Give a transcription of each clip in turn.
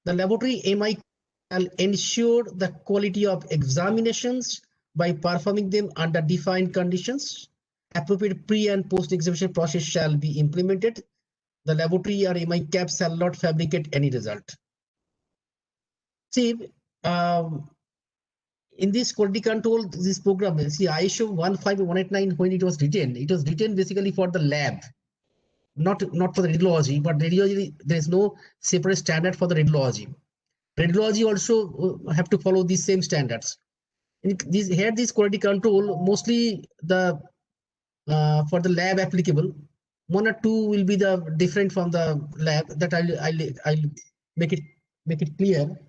The laboratory MI shall ensure the quality of examinations by performing them under defined conditions. Appropriate pre and post examination process shall be implemented. The laboratory or MI cap shall not fabricate any result. See, in this quality control, this program, see ISO 15189, when it was written basically for the lab, not for the radiology, but radiology, there is no separate standard for the radiology. Radiology also have to follow these same standards. Here, this quality control, mostly the for the lab applicable, one or two will be the different from the lab. That I'll make it clear.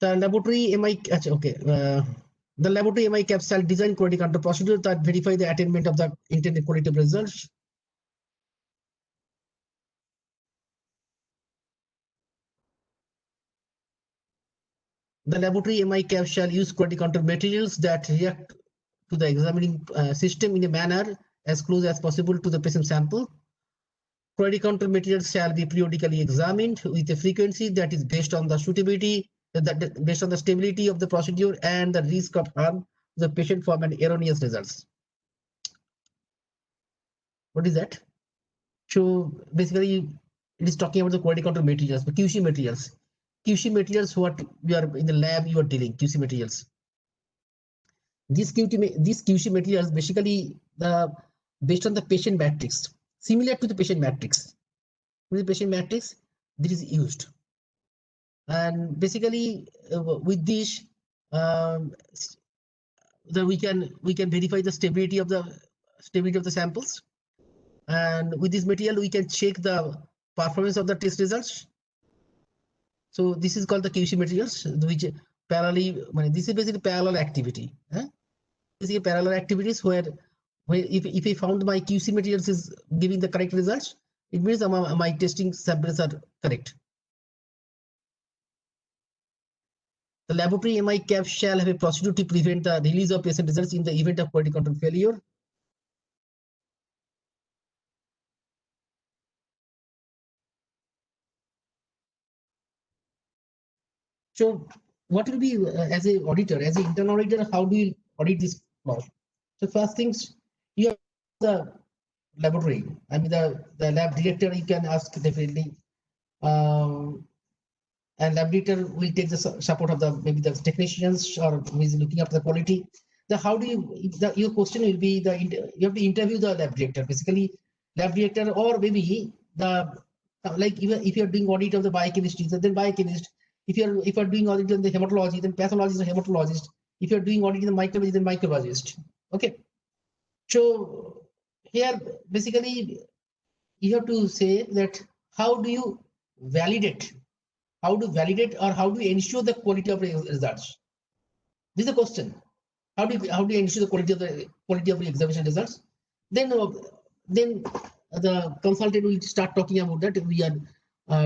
The laboratory MI, okay. The laboratory MI cap shall design quality control procedure that verify the attainment of the intended qualitative results. The laboratory MI cap shall use quality control materials that react to the examining system in a manner as close as possible to the patient sample. Quality control materials shall be periodically examined with a frequency that is based on the suitability, based on the stability of the procedure and the risk of harm to the patient from an erroneous results. What is that? So basically, it is talking about the quality control materials, the QC materials. QC materials, what we are in the lab, you are dealing QC materials. These QC materials basically based on the patient matrix, similar to the patient matrix. With the patient matrix, this is used, and basically with this, we can verify the stability of the samples, and with this material we can check the performance of the test results. So this is called the QC materials, which parallelly, this is basically parallel activity. Basically parallel activities where if I found my QC materials is giving the correct results, it means my testing samples are correct. The laboratory MI cap shall have a procedure to prevent the release of patient results in the event of quality control failure. So what will be as an auditor, as an internal auditor, how do you audit this clause? So first things, you have the laboratory, I mean the lab director, you can ask definitely, and lab director will take the support of the maybe the technicians or who is looking after the quality. How do you, your question will be you have to interview the lab director, basically lab director, or maybe like even if you're doing audit of the biochemistry, then biochemist. If you're doing audit on the hematology, then pathologist or hematologist. If you're doing audit in the microbiology, then microbiologist. Okay. So here basically you have to say that how do you validate? How to validate or how do you ensure the quality of results? This is the question. How do you ensure the quality of the examination results? Then the consultant will start talking about that. We are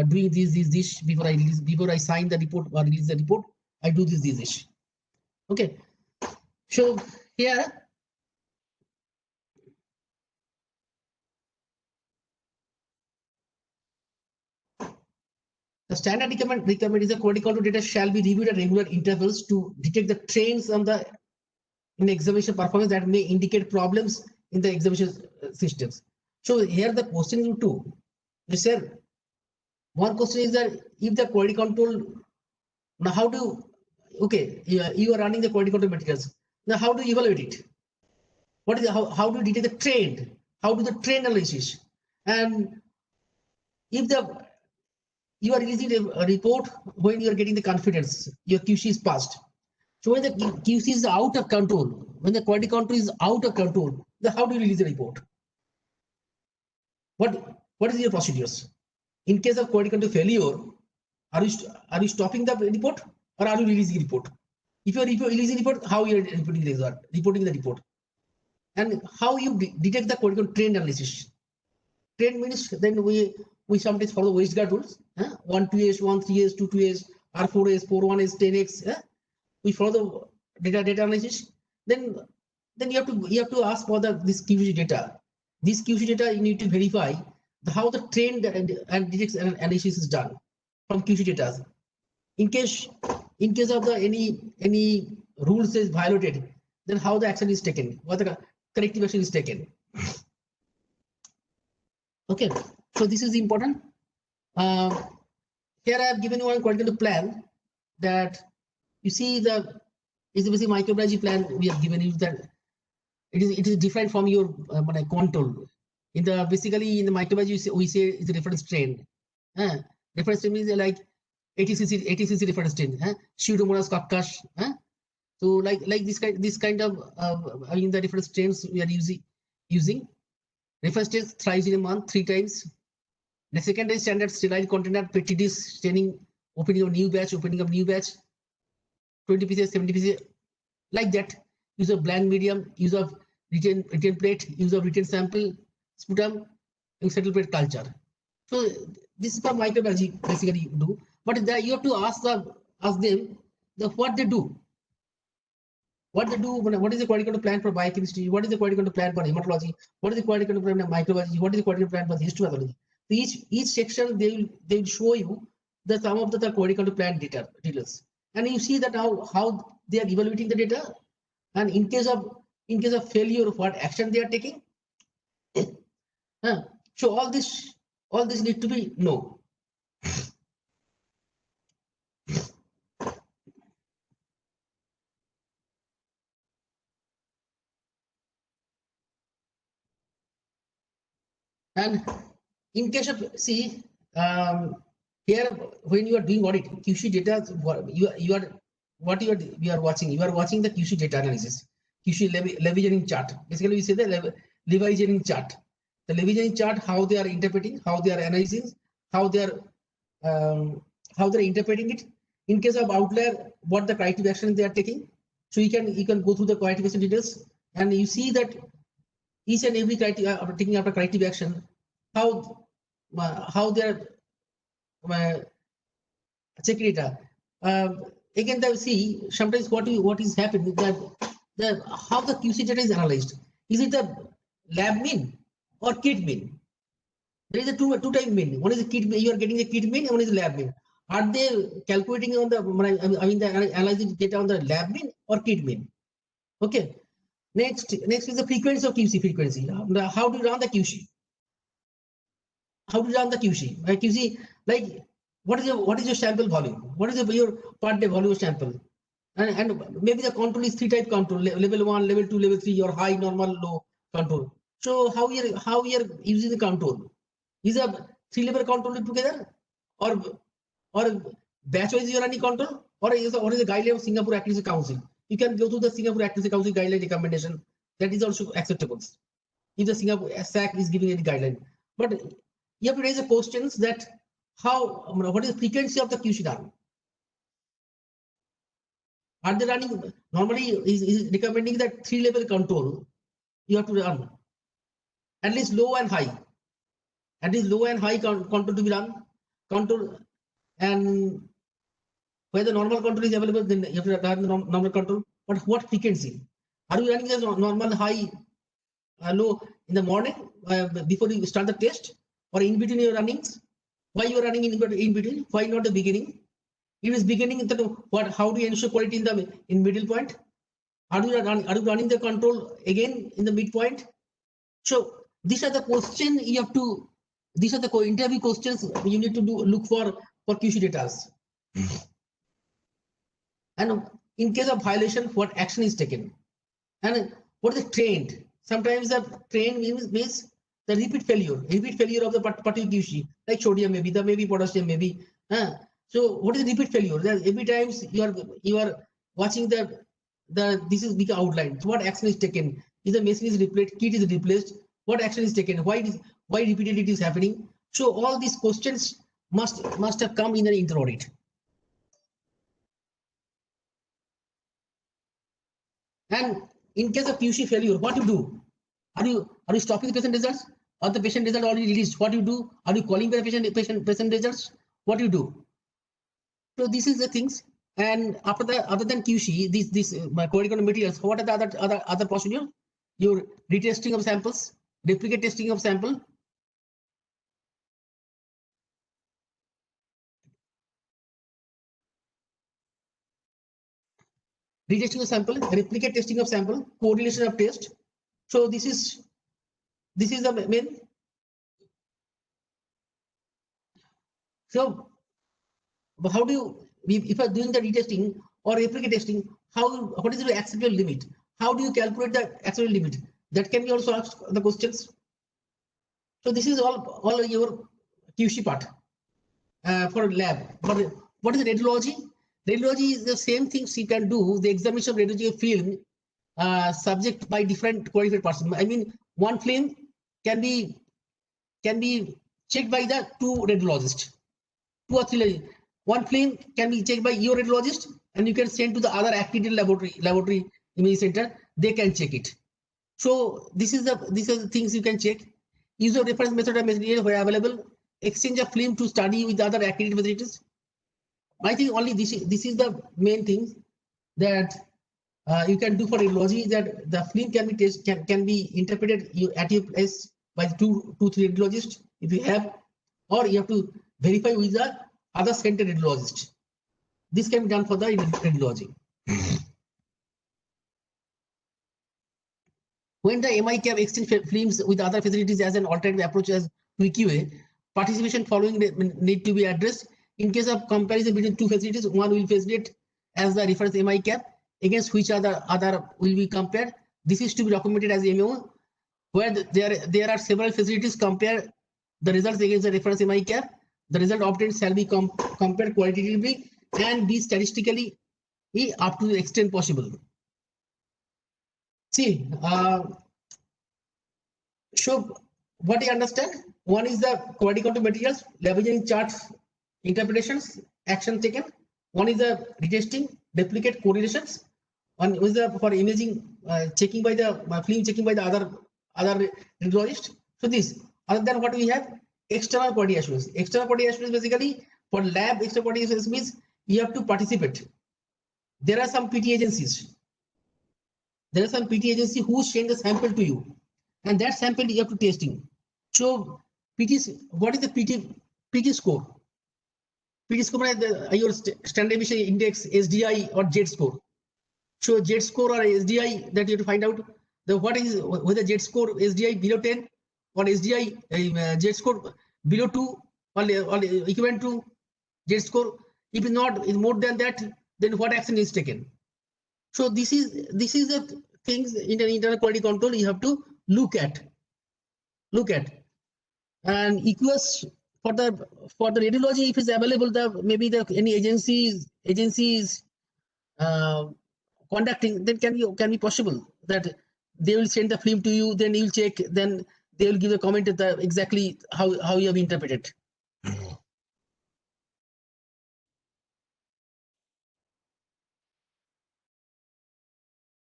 doing this before I sign the report or release the report. I do this. Okay. So here the standard requirement is the quality control data shall be reviewed at regular intervals to detect the trends in the examination performance that may indicate problems in the examination systems. So here the question is two. Sir, one question is that if the quality control, now how do, okay, you are running the quality control materials. Now how do you evaluate it? What is how do you detect the trend? How do the trend analysis? And if you are releasing a report when you are getting the confidence, your QC is passed. So when the QC is out of control, when the quality control is out of control, then how do you release the report? What is your procedures? In case of quality control failure, are you stopping the report or are you releasing the report? If you are releasing the report, how you are reporting the report? And how you detect the quality control trend analysis? Trend means then we sometimes follow the waistguard rules. 1 2S, 1 3S, 2 2S, R4S, 4 1S, 10X. We follow the data analysis. Then then you have to ask for this QC data. This QC data you need to verify how the trend and detect analysis is done from QC data. In case of the any rules is violated, then how the action is taken, what the corrective action is taken. Okay, so this is important. Here I have given you one qualitative plan that you see the is the basic microbiology plan we have given you, that it is different from your control. In the basically in the microbiology we say it's a different strain. Different strain means like 80cc different strain. Pseudomonas coccus. So like this kind of I mean the different strains we are using. Reference strain thrice in a month, 3 times. The second is standard sterile container petri dish staining, opening of new batch, 20 pieces, 70 pieces, like that. Use of blank medium, use of retain plate, use of retain sample, sputum, and settle plate culture. So this is for microbiology basically do. But you have to ask them what they do. What they do, what is the qualitative plan for biochemistry? What is the qualitative plan for hematology? What is the qualitative plan for microbiology? What is the qualitative plan for histopathology? Each section they will show you the some of the qualitative plan details, and you see that how they are evaluating the data, and in case of failure, what action they are taking. So all this need to be known. And in case of here when you are doing audit QC data, you are watching the QC data analysis, QC Levy-Jennings chart. Basically we say the Levy-Jennings chart. The Levy-Jennings chart, how they are interpreting, how they are analyzing, how they are interpreting it. In case of outlier, what the corrective action they are taking. So you can go through the corrective action details, and you see that each and every criteria taking after corrective action, how they are checking data. Again, see sometimes what is happening that how the QC data is analyzed. Is it the lab mean or kit mean? There is a two type mean. One is a kit mean, you are getting a kit mean, and one is a lab mean. Are they calculating on the the analyzing data on the lab mean or kit mean? Okay. Next is the frequency of QC frequency. How do you run the QC? How do you run the QC? QC, like what is your sample volume? What is your per day volume sample? And maybe the control is 3 type control: level 1, level 2, level 3, or high, normal, low control. So how you are using the control? Is a 3 level control together, or batch wise you are running control, or is the guideline of Singapore Accuracy Council? You can go to the Singapore Accuracy Council guideline recommendation. That is also acceptable if the Singapore SAC is giving any guideline. But you have to raise the questions that what is the frequency of the QC run? Are they running normally? Is recommending that 3 level control you have to run at least low and high. At least low and high control to be run. Control, and where the normal control is available, then you have to run the normal control. But what frequency? Are you running the normal, high, low in the morning before you start the test, or in between your runnings? Why you are running in between? Why not the beginning? If it is beginning, how do you ensure quality in middle point? Are you running the control again in the midpoint? So these are the questions you have to. These are the interview questions you need to look for QC data. And in case of violation, what action is taken? And what is the trend? Sometimes the trend means the repeat failure of the particular QC, like sodium maybe, maybe potassium maybe. So what is the repeat failure? Every time you are watching this is become outlined. So what action is taken? Is the machine is replaced, kit is replaced? What action is taken? Why repeatedly it is happening? So all these questions must have come in an inter audit. And in case of QC failure, what you do? Are you stopping the patient results, or the patient result already released? What you do? Are you calling the patient results? What you do? So this is the things. And after that, other than QC, these quality control materials, what are the other procedure? Your retesting of samples, duplicate testing of sample, retesting of sample, replicate testing of sample, correlation of test. So this is the main. So how do you, if you are doing the retesting or replicate testing, what is the acceptable limit? How do you calculate the acceptable limit? That can be also asked the questions. So this is all your QC part for lab. But what is radiology? Radiology is the same things you can do. The examination of radiology film subject by different qualified person. I mean, one film can be checked by the two radiologists, two or three. One film can be checked by your radiologist, and you can send to the other accredited laboratory imaging center. They can check it. So these are the things you can check. Use of reference method and material where available. Exchange of film to study with other accredited facilities. I think only this is the main thing that you can do for radiology, that the film can be can be interpreted at your place by three radiologists if you have, or you have to verify with the other center radiologist. This can be done for the radiology. When the MICAP exchange films with other facilities as an alternative approach as QA, participation following need to be addressed. In case of comparison between two facilities, one will facilitate as the reference MICAP against which other will be compared. This is to be documented as MO, where there are several facilities. Compare the results against the reference MICAP. The result obtained shall be compared qualitatively and be statistically up to the extent possible. See, so what do you understand? One is the quality control materials, leveraging charts, interpretations, action taken. One is the retesting, duplicate correlations. One is the for imaging, checking by the film checking by the other radiologist. So this, other than what we have, external quality assurance. External quality assurance basically for lab external quality assurance means you have to participate. There are some PT agencies. There are some PT agency who send the sample to you, and that sample you have to testing. So what is the PT score? PT score is your standard deviation index, SDI or Z score. So Z score or SDI, that you have to find out what is whether Z score SDI below 10 or SDI Z score below 2 or equivalent to Z score. If not is more than that, then what action is taken? So this is the things in an internal quality control you have to look at. And EQS for the radiology, if it's available, maybe any agencies conducting, then can be possible that they will send the film to you, then you'll check, then they will give a comment at the exactly how you have interpreted.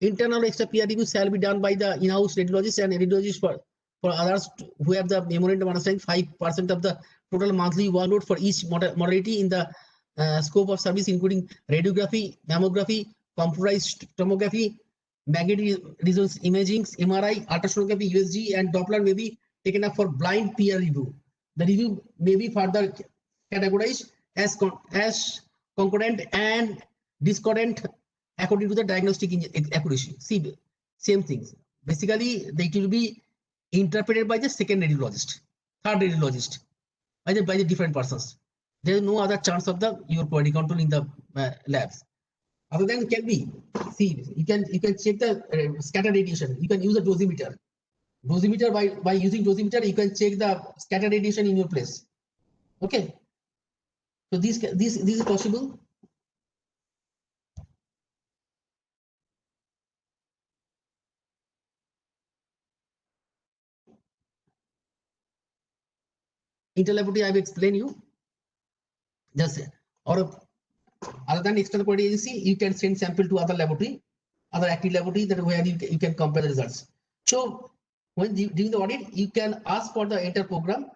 Internal extra peer review shall be done by the in-house radiologist and radiologists for others who have the memorandum understanding 5% of the total monthly workload for each modality in the scope of service, including radiography, mammography, computerized tomography, magnetic resonance imaging, MRI, ultrasonography, USG, and Doppler may be taken up for blind peer review. The review may be further categorized as concordant and discordant according to the diagnostic accuracy. See, same things. Basically, it will be interpreted by the second radiologist, third radiologist, by the different persons. There is no other chance of your quality control in the labs. Other than can be, see, you can check the scatter radiation. You can use a dosimeter. By using dosimeter, you can check the scatter radiation in your place. Okay. So this is possible. Interlaboratory, I will explain you. Just or other than external quality agency, you can send sample to other laboratory, other active laboratory, that where you can compare the results. So when during the audit, you can ask for the entire program.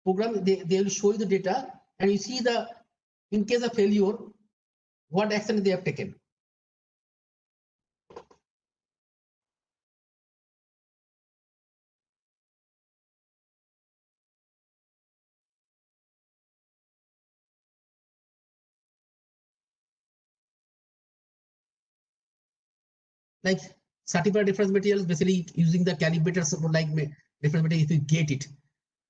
They will show you the data, and you see in case of failure, what action they have taken. Like certified reference materials, basically using the calibrators like reference material if you get it.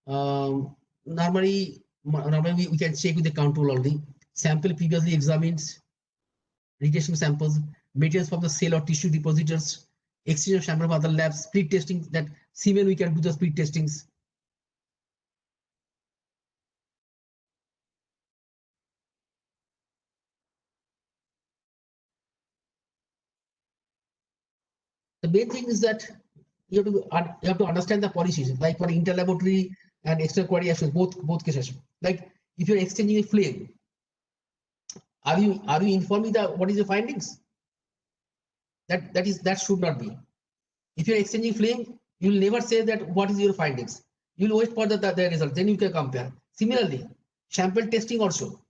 Normally we can check with the control only. Sample previously examined, retesting samples, materials from the cell or tissue depositors, exchange of sample from other labs, split testing, that semen we can do the split testings. The main thing is that you have to understand the policies, like for interlaboratory and extra query actions, both cases. Like if you're exchanging a flame, are you informing the what is the findings? That should not be. If you're exchanging flame, you'll never say that what is your findings. You'll wait for the result, then you can compare. Similarly, sample testing also,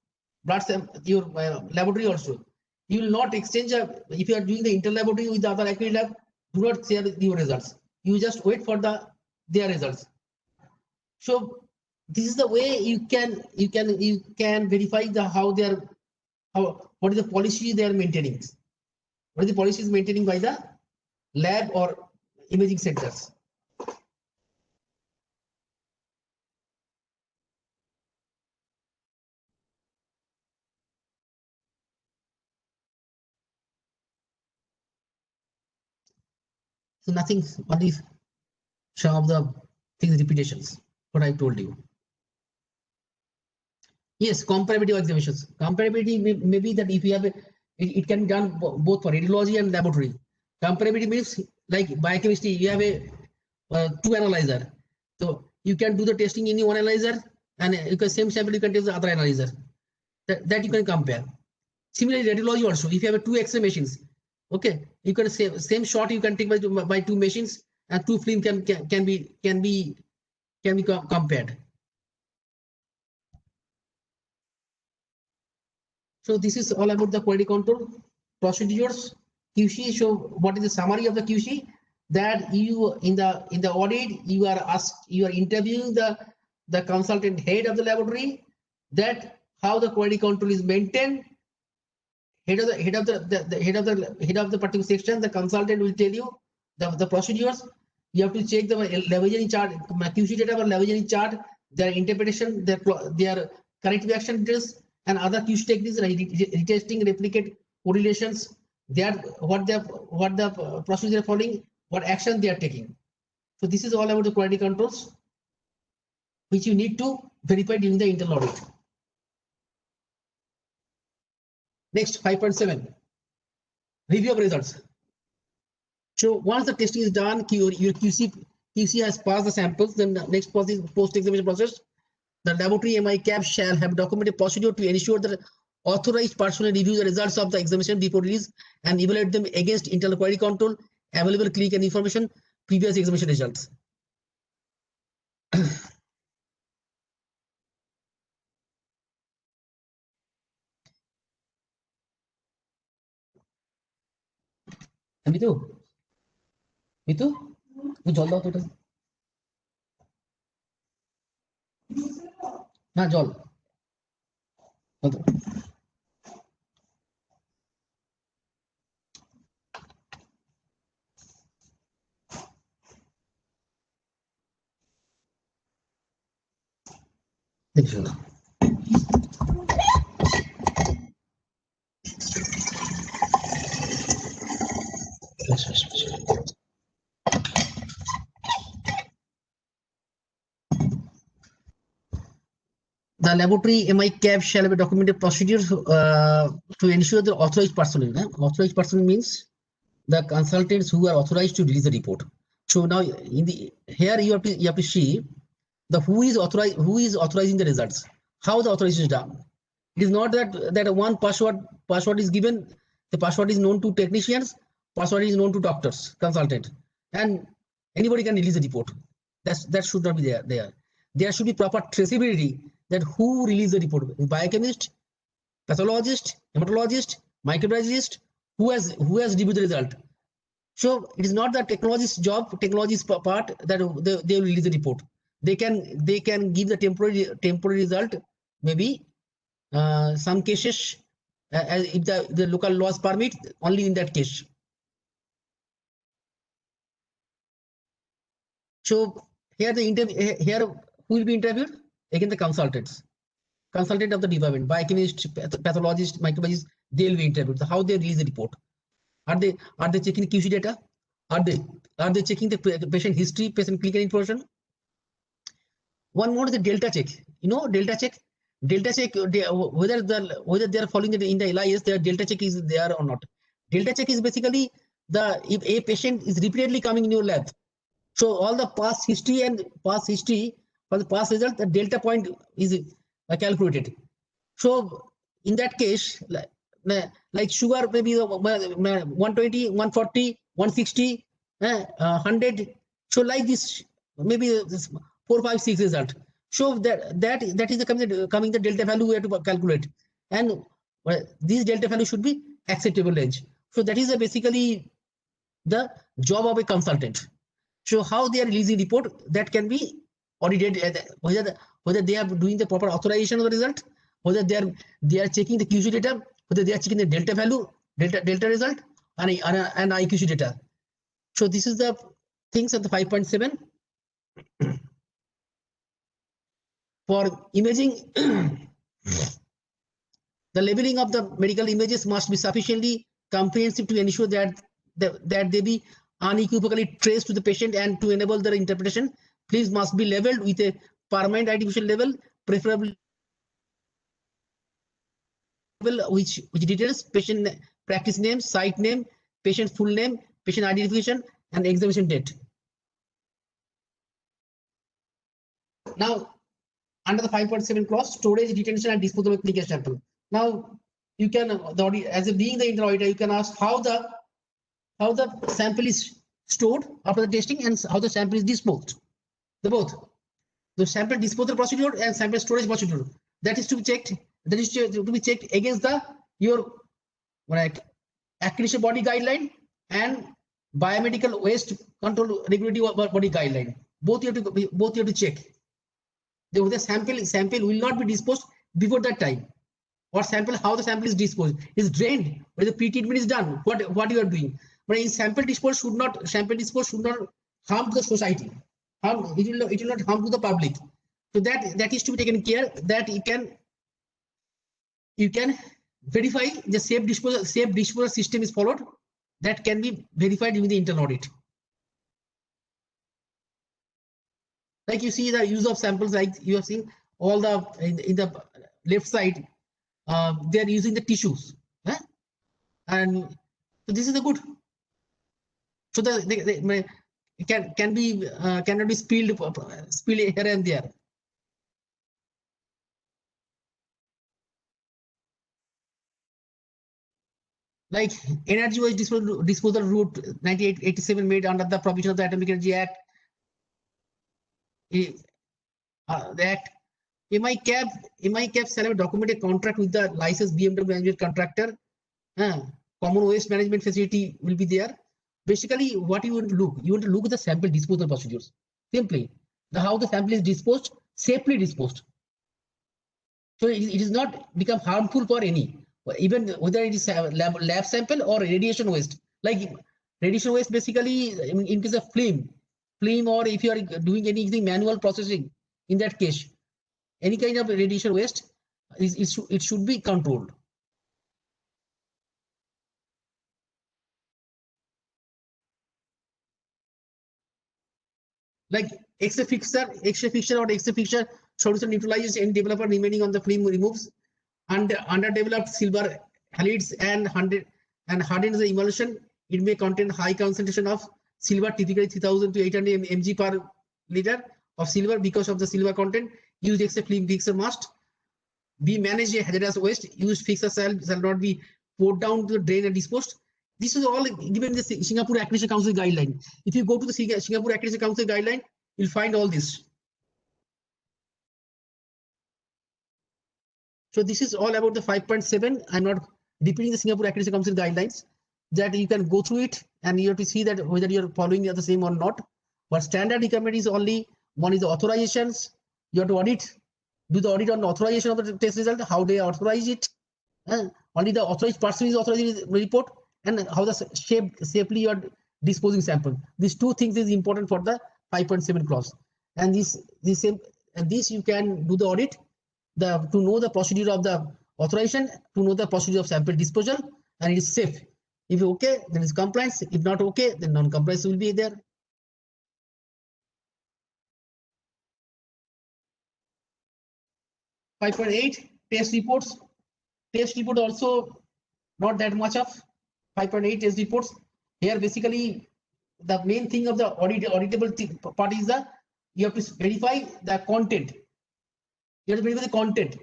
blood your laboratory also. You will not exchange if you are doing the interlaboratory with the other accredited lab, do not share your results. You just wait for their results. So this is the way you can verify what is the policy they are maintaining. What is the policy is maintaining by the lab or imaging centers. So nothing, only some of the things repetitions, what I told you. Yes, comparability examinations. Comparability may be that if you have it can be done both for radiology and laboratory. Comparability means like biochemistry, you have a two analyzer. So you can do the testing in one analyzer and you can same sample you can test the other analyzer. That you can compare. Similarly, radiology also, if you have two X-ray machines, okay, you can say same shot you can take by two machines and two film can be compared. So this is all about the quality control procedures. QC. So what is the summary of the QC? That you in the audit you are interviewing the consultant head of the laboratory, that how the quality control is maintained. Head of the particular section, the consultant will tell you the procedures. You have to check the Lavoisier chart, QC data about Lavoisier chart, their interpretation, their corrective action details, and other QC techniques like retesting, replicate, correlations. They are what the procedure they are following, what action they are taking. So this is all about the quality controls, which you need to verify during the internal audit. Next, 5.7, review of results. So once the testing is done, your QC has passed the samples, then the next process is post-examination process. The laboratory MI-CAP shall have documented procedure to ensure that authorized personnel review the results of the examination before release and evaluate them against internal quality control, available clinical information, previous examination results. Mitu জল দাও তো এটা, না জল কত দেখছো না। The laboratory MI-CAP shall have a documented procedure to ensure the authorized personnel. Authorized personnel means the consultants who are authorized to release the report. So now in the here you have to see the who is authorizing the results, how the authorization is done. It is not that one password is given, the password is known to technicians, password is known to doctors, consultant, and anybody can release the report. That should not be there. There should be proper traceability, that who released the report, biochemist, pathologist, hematologist, microbiologist, who has reviewed the result. So it is not the technologist's job, technologist's part that they will release the report. They can give the temporary result, maybe some cases, if the local laws permit, only in that case. So here who will be interviewed? Again, the consultant of the department, biochemist, pathologist, microbiologist, they will be interviewed. So how they release the report? Are they checking the QC data? Are they checking the patient history, patient clinical information? One more is the delta check. You know, delta check, whether they are following in the LIS, their delta check is there or not. Delta check is basically if a patient is repeatedly coming in your lab. So all the past history for the past result, the delta point is calculated. So in that case, like sugar, maybe 120, 140, 160, 100. So like this, maybe this 4, 5, 6 result. So that is the coming the delta value we have to calculate, and this delta value should be acceptable range. So that is basically the job of a consultant. So how they are releasing report, that can be audited, whether they are doing the proper authorization of the result, whether they are checking the QC data, whether they are checking the delta value, delta result, and IQC data. So this is the things of the 5.7. For imaging, the labeling of the medical images must be sufficiently comprehensive to ensure that they be unequivocally traced to the patient, and to enable their interpretation, please must be labeled with a permanent identification label, preferably which details patient practice name, site name, patient full name, patient identification, and examination date. Now, under the 5.7 clause, storage, detention, and disposal of clinical sample. Now, you can, as a being the internal auditor, you can ask how the sample is stored after the testing and how the sample is disposed. The sample disposal procedure and sample storage procedure, that is to be checked. That is to be checked against your accreditation body guideline and biomedical waste control regulatory body guideline. Both you have to check. The sample will not be disposed before that time. Or how the sample is disposed, is drained, where the pre-treatment is done, what you are doing. But in sample disposal should not harm to the society. It will not harm to the public. So that is to be taken care, that you can verify the safe disposal system is followed. That can be verified during the internal audit. Like you see the use of samples, like you have seen all the in the left side, they are using the tissues, and so this is a good. So cannot be spilled here and there. Like energy waste disposal route 1987 made under the provision of the Atomic Energy Act. The Act. MICAP shall have documented contract with the licensed BMW management contractor. Common waste management facility will be there. Basically, what you want to look? You want to look at the sample disposal procedures. Simply, how the sample is disposed, safely disposed. So it is not become harmful for any, even whether it is lab sample or radiation waste. Like radiation waste, basically in case of film, or if you are doing anything manual processing, in that case, any kind of radiation waste, it should be controlled. Like X-ray fixture or X-ray fixture solution neutralizes any developer remaining on the film, removes underdeveloped silver halides and hardens the emulsion. It may contain high concentration of silver, typically 3000 to 800 mg per liter of silver. Because of the silver content, used X-ray film fixture must be managed a hazardous waste. Used fixture shall not be poured down to the drain and disposed. This is all given in the Singapore Accreditation Council guideline. If you go to the Singapore Accreditation Council guideline, you'll find all this. So this is all about the 5.7. I'm not repeating the Singapore Accreditation Council guidelines, that you can go through it and you have to see that whether you're following the same or not. But standard requirement is only one is the authorizations. You have to audit, do the audit on the authorization of the test result, how they authorize it. Only the authorized person is authorizing the report, and how the safely you are disposing sample. These two things is important for the 5.7 clause. And this you can do the audit, to know the procedure of the authorization, to know the procedure of sample disposal, and it is safe. If okay, then it's compliance. If not okay, then non-compliance will be there. (5.8) test reports. Test report also not that much of 5.8 test reports. Here basically the main thing of the auditable part is the you have to verify the content. You have to verify the content.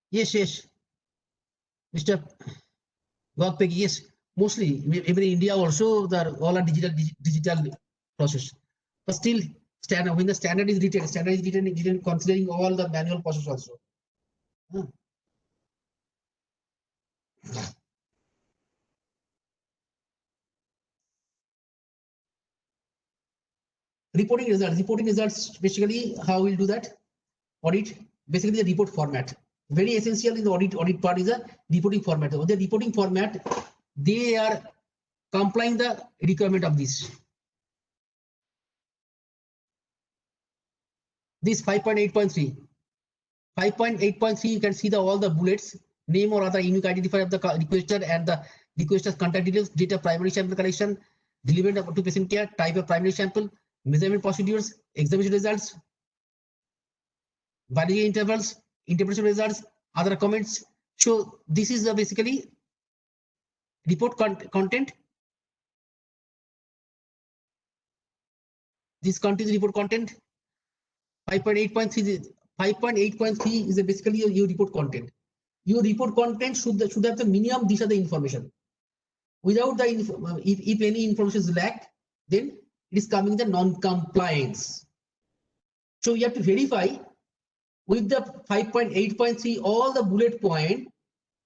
Yes, Mr. Wagpeg, yes. Mostly, even in India also, all are digital process. But still, when the standard is written considering all the manual process also. Reporting results, basically how we'll do that audit, basically the report format. Very essential in the audit part is the reporting format. The reporting format, they are complying the requirement of this. This 5.8.3. 5.8.3, you can see all the bullets, name or other unique identifier of the requester and the requester's contact details, data primary sample collection, delivered to patient care, type of primary sample, measurement procedures, examination results, validation intervals, interpretation results, other comments. So this is the basically report content. This contains report content. 5.8.3 is basically your report content. Your report content should have the minimum. These are the information. Without the if any information is lacked, then it is coming the non-compliance. So you have to verify with the 5.8.3 all the bullet point.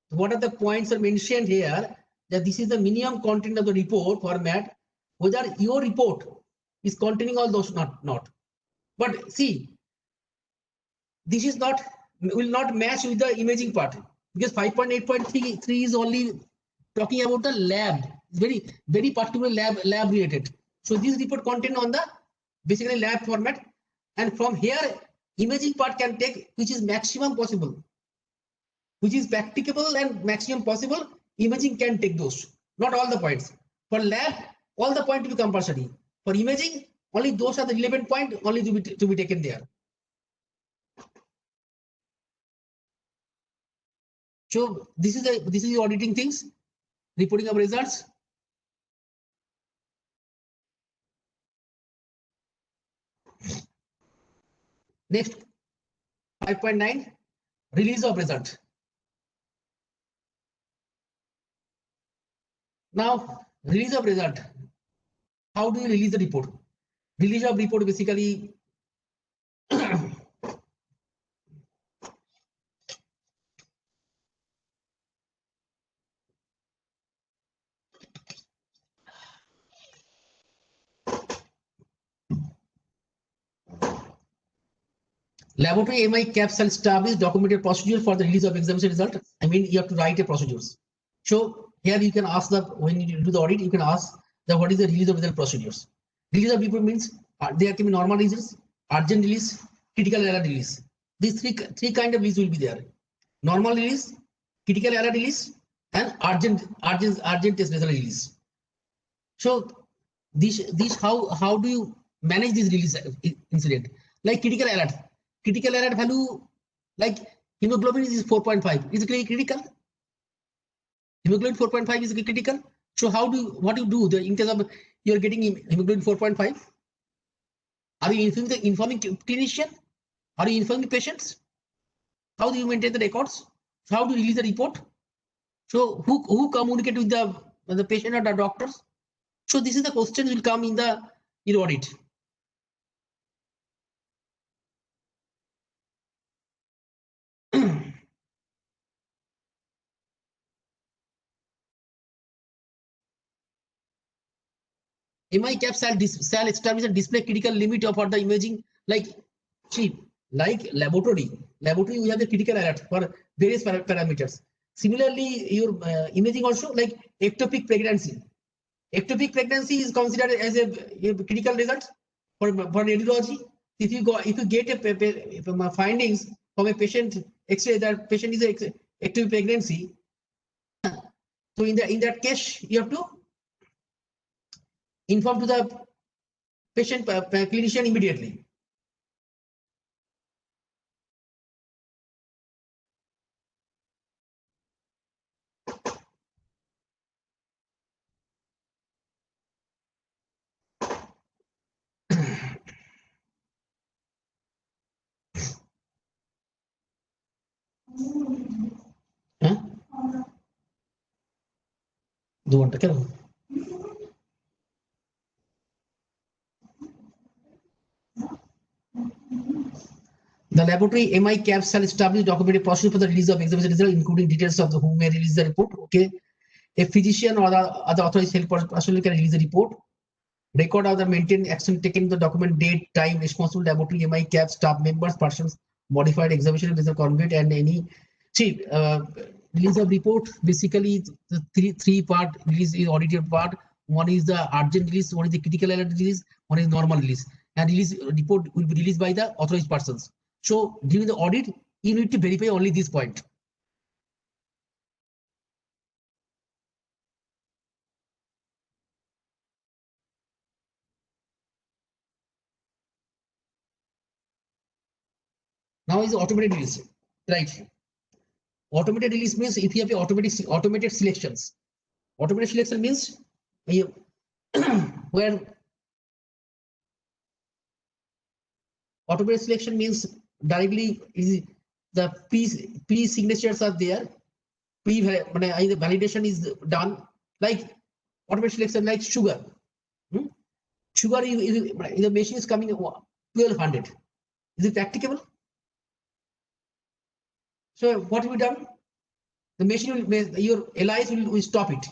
What are the points are mentioned here? That this is the minimum content of the report format. Whether your report is containing all those not. But see, this is will not match with the imaging part, because 5.8.3 is only talking about the lab, very particular lab related. So this report content on the basically lab format, and from here imaging part can take which is maximum possible, which is practicable and maximum possible. Imaging can take those, not all the points. For lab, all the points to be compulsory. For imaging, only those are the relevant point only to be taken there. So this is the auditing things, reporting of results. Next, 5.9, release of result. Now, release of result. How do you release the report? Release of report basically laboratory MI caps and establish documented procedure for the release of examination result. I mean, you have to write a procedures. So here you can ask when you do the audit, you can ask what is the release of result procedures. Release of report means there can be normal release, urgent release, critical error release. These three kind of release will be there. Normal release, critical error release, and urgent test result release. So this how do you manage this release incident? Like critical alert value, like hemoglobin is 4.5. Is it critical? Hemoglobin 4.5 is critical. So what do you do in case of you're getting hemoglobin 4.5? Are you informing clinician? Are you informing patients? How do you maintain the records? How do you release the report? So who communicate with the patient or the doctors? So this is the question will come in the audit. MI cap shall establish a display critical limit of for the imaging, like see, like laboratory we have the critical alert for various parameters. Similarly, your imaging also, like ectopic pregnancy. Ectopic pregnancy is considered as a critical result for radiology. If you get a findings from a patient X-ray that patient is a ectopic pregnancy, so in that case you have to inform to the patient clinician immediately. Huh? Do want to The laboratory MI caps shall establish documented procedure for the release of examination result, including details of who may release the report. Okay, a physician or the other authorized health personnel can release the report. Record of the maintained action taken, the document, date, time, responsible laboratory, MI cap, staff members, persons, modified examination result conveyed, and any. See, release of report. Basically, the three part release is audited part. One is the urgent release, one is the critical alert release, one is normal release. And release report will be released by the authorized persons. So during the audit, you need to verify only this point. Now is automated release, right? Automated release means if you have automated selections. Automated selection means you, where automated selection means directly is the pre signatures are there, pre validation is done, like automated selection like sugar. Sugar the machine is coming 1200. Is it practicable? So what will be done? The machine will, your ELIS will stop it,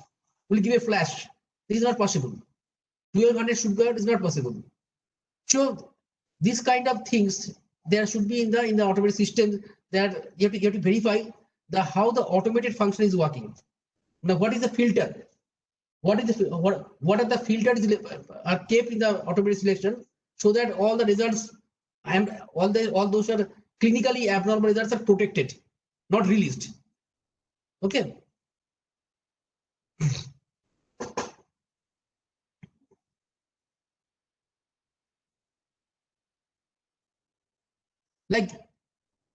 will give a flash. This is not possible. 1200 sugar is not possible. So this kind of things there should be in the automated system, that you have to verify the how the automated function is working. Now what is the filter? What is the what are the filters are kept in the automated selection, so that all the results and all those are clinically abnormal results are protected, not released. Okay. Like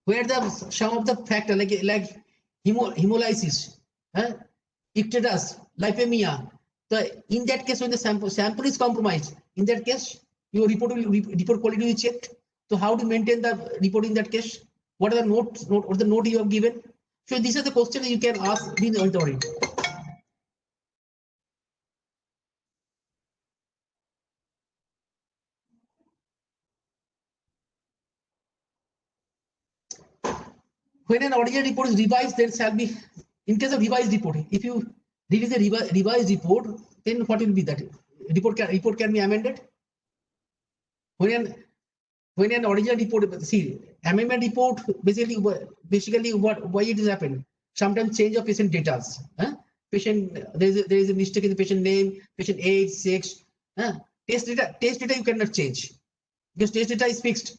where the some of the factor like hemolysis, ictetus, lipemia. In that case, when the sample is compromised, in that case, your report quality will be checked. So how to maintain the report in that case? What are the notes? What the note you have given? So these are the questions you can ask in the audit. When an audited report is revised, there shall be, in case of revised report, if you release a revised report, then what will be that? Report can be amended. When an original report, see, amendment report, basically why it is happened? Sometimes change of patient data. Patient, there is a mistake in the patient name, patient age, sex. Test data you cannot change, because test data is fixed.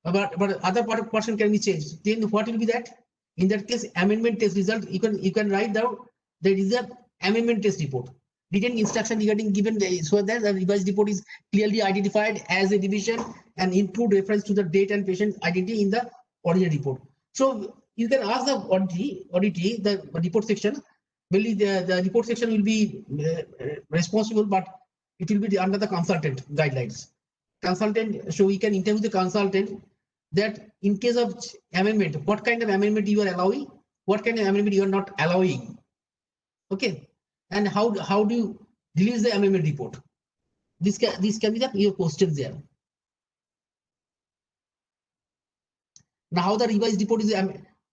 But other part of person can be changed. Then what will be that? In that case, amendment test result, you can write down there is a amendment test report. Written instruction regarding given so that the revised report is clearly identified as a revision and include reference to the date and patient identity in the original report. So you can ask the auditee, the report section. Really, the report section will be responsible, but it will be under the consultant guidelines. Consultant, so we can interview the consultant that in case of amendment, what kind of amendment you are allowing, what kind of amendment you are not allowing. Okay, and how do you release the amendment report? This can be your questions there. Now, how the revised report is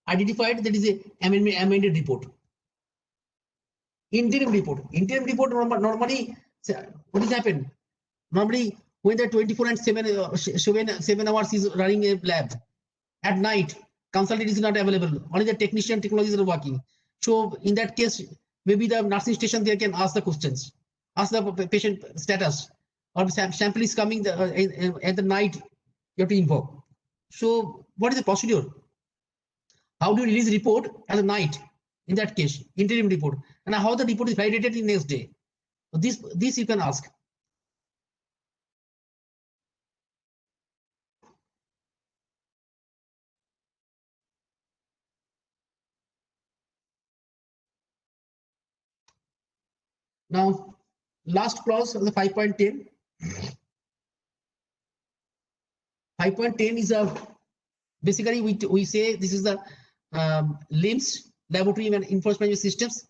identified? That is a amended report. Interim report. Interim report normally what is happened? Normally, when the 24 and 7 hours is running a lab, at night, consultant is not available. Only the technician technologies are working. So in that case, maybe the nursing station there can ask the questions, ask the patient status, or sample is coming at the night. You have to invoke. So what is the procedure? How do you release report at the night? In that case, interim report, and how the report is validated in next day. So this you can ask. Now, last clause of the 5.10. 5.10 is a basically we say this is the LIMS, laboratory and information management systems.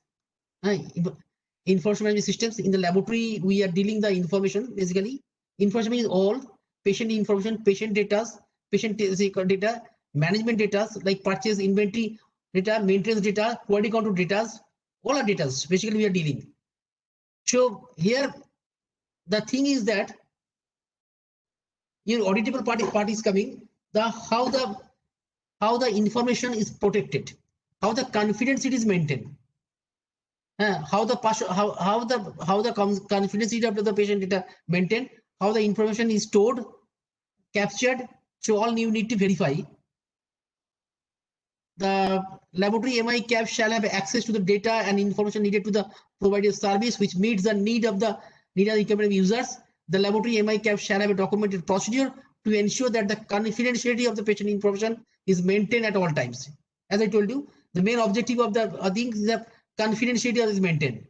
Information management systems in the laboratory, we are dealing the information. Basically, information is all patient information, patient data, patient data, management data like purchase, inventory data, maintenance data, quality control data, all are data. Basically, we are dealing. So here, the thing is that your auditable part is coming. How the information is protected, how the confidentiality is maintained, how the confidentiality of the patient data maintained, how the information is stored, captured. So all you need to verify. The laboratory MI cap shall have access to the data and information needed to the provided service which meets the need of the requirement of users. The laboratory MI cap shall have a documented procedure to ensure that the confidentiality of the patient information is maintained at all times. As I told you, the main objective of the thing is that confidentiality is maintained.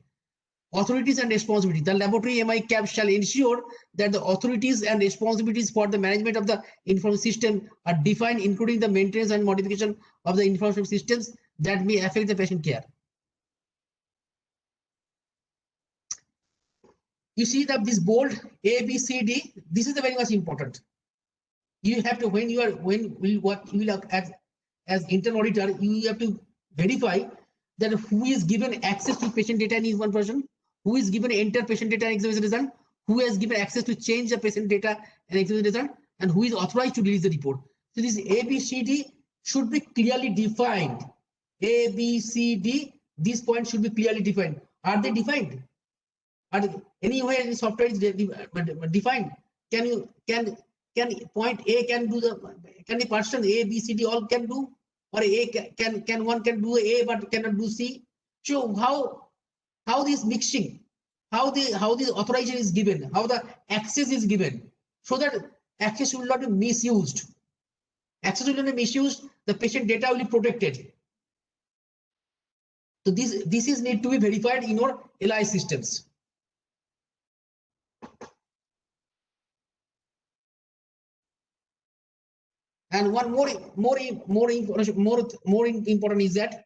Authorities and responsibility. The laboratory MI cap shall ensure that the authorities and responsibilities for the management of the information system are defined, including the maintenance and modification of the information systems that may affect the patient care. You see that this bold A, B, C, D. This is the very much important. You have to when you will as internal auditor, you have to verify that who is given access to patient data in one person, who is given enter patient data and examination result, who has given access to change the patient data and examination result, and who is authorized to release the report. So this A, B, C, D should be clearly defined. A, B, C, D. These points should be clearly defined. Are they defined? Are anywhere in software is defined? Can point A can the person A, B, C, D all can do, or A can one can do A but cannot do C? So how this mixing, how this authorization is given, how the access is given, so that access will not be misused. Access will not be misused. The patient data will be protected. So this is need to be verified in your LIS systems. And one more important is that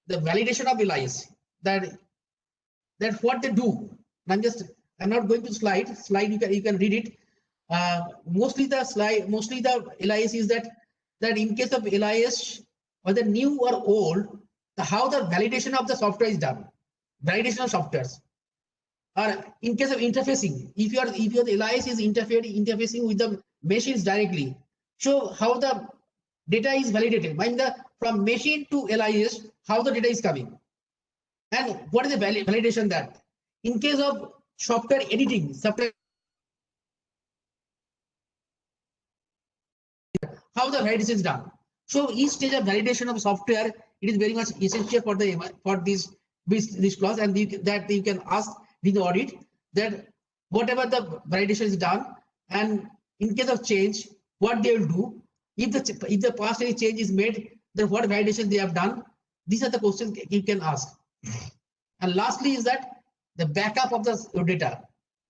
the validation of LIS, that what they do. I'm not going to slide you can read it. Mostly the LIS is that in case of LIS, whether new or old, how the validation of the software is done, validation of softwares. Or in case of interfacing, if your LIS is interfacing with the machines directly, so how the data is validated, mean from machine to LIS, how the data is coming, and what is the validation that in case of software editing, how the validation is done. So each stage of validation of software, it is very much essential for this clause, and that you can ask the audit that whatever the validation is done, and in case of change, what they will do. If the past any change is made, then what validation they have done. These are the questions you can ask. And lastly is that the backup of your data.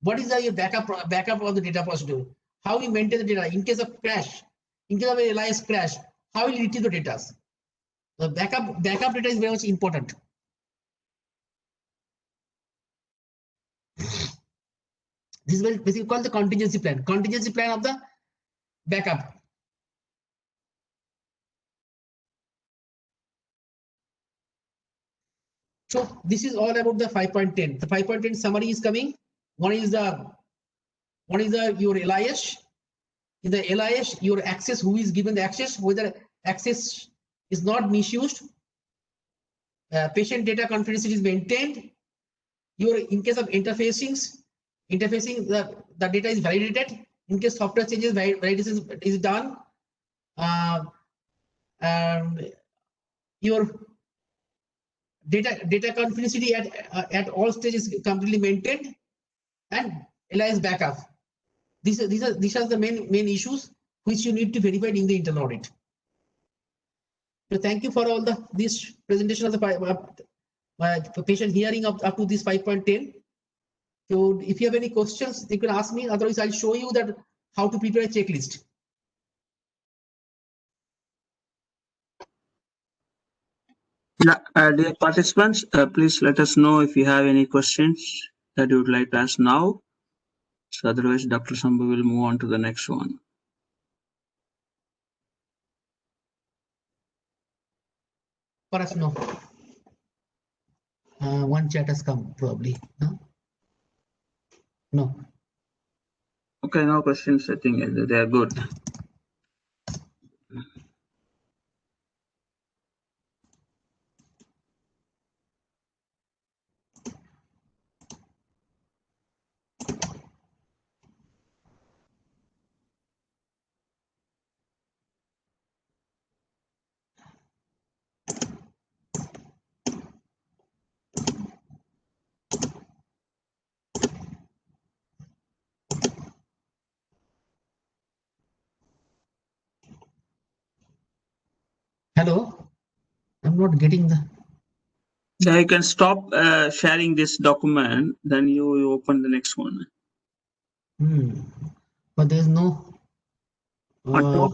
What is your backup of the data procedure? How you maintain the data in case of crash, in case of a LIS crash, how will you retrieve the data? The backup data is very much important. This is basically called the contingency plan. Contingency plan of the backup. So this is all about the 5.10. The 5.10 summary is coming. One is your LIS. In the LIS, your access, who is given the access, whether access is not misused, patient data confidentiality is maintained. In case of interfacing, the data is validated. In case software changes, validation is done. Your data confidentiality at all stages is completely maintained, and LIS backup. These are the main issues which you need to verify in the internal audit. So thank you for all this presentation of the patient hearing up to this 5.10. So if you have any questions, you can ask me. Otherwise, I'll show you that how to prepare a checklist. Yeah, dear participants, please let us know if you have any questions that you would like to ask now. So otherwise, Dr. Sambhu will move on to the next one. For us, no. One chat has come probably. No. Okay, no questions. I think they are good. Hello, I'm not getting the. Yeah, you can stop sharing this document, then you open the next one. But there's no. On top,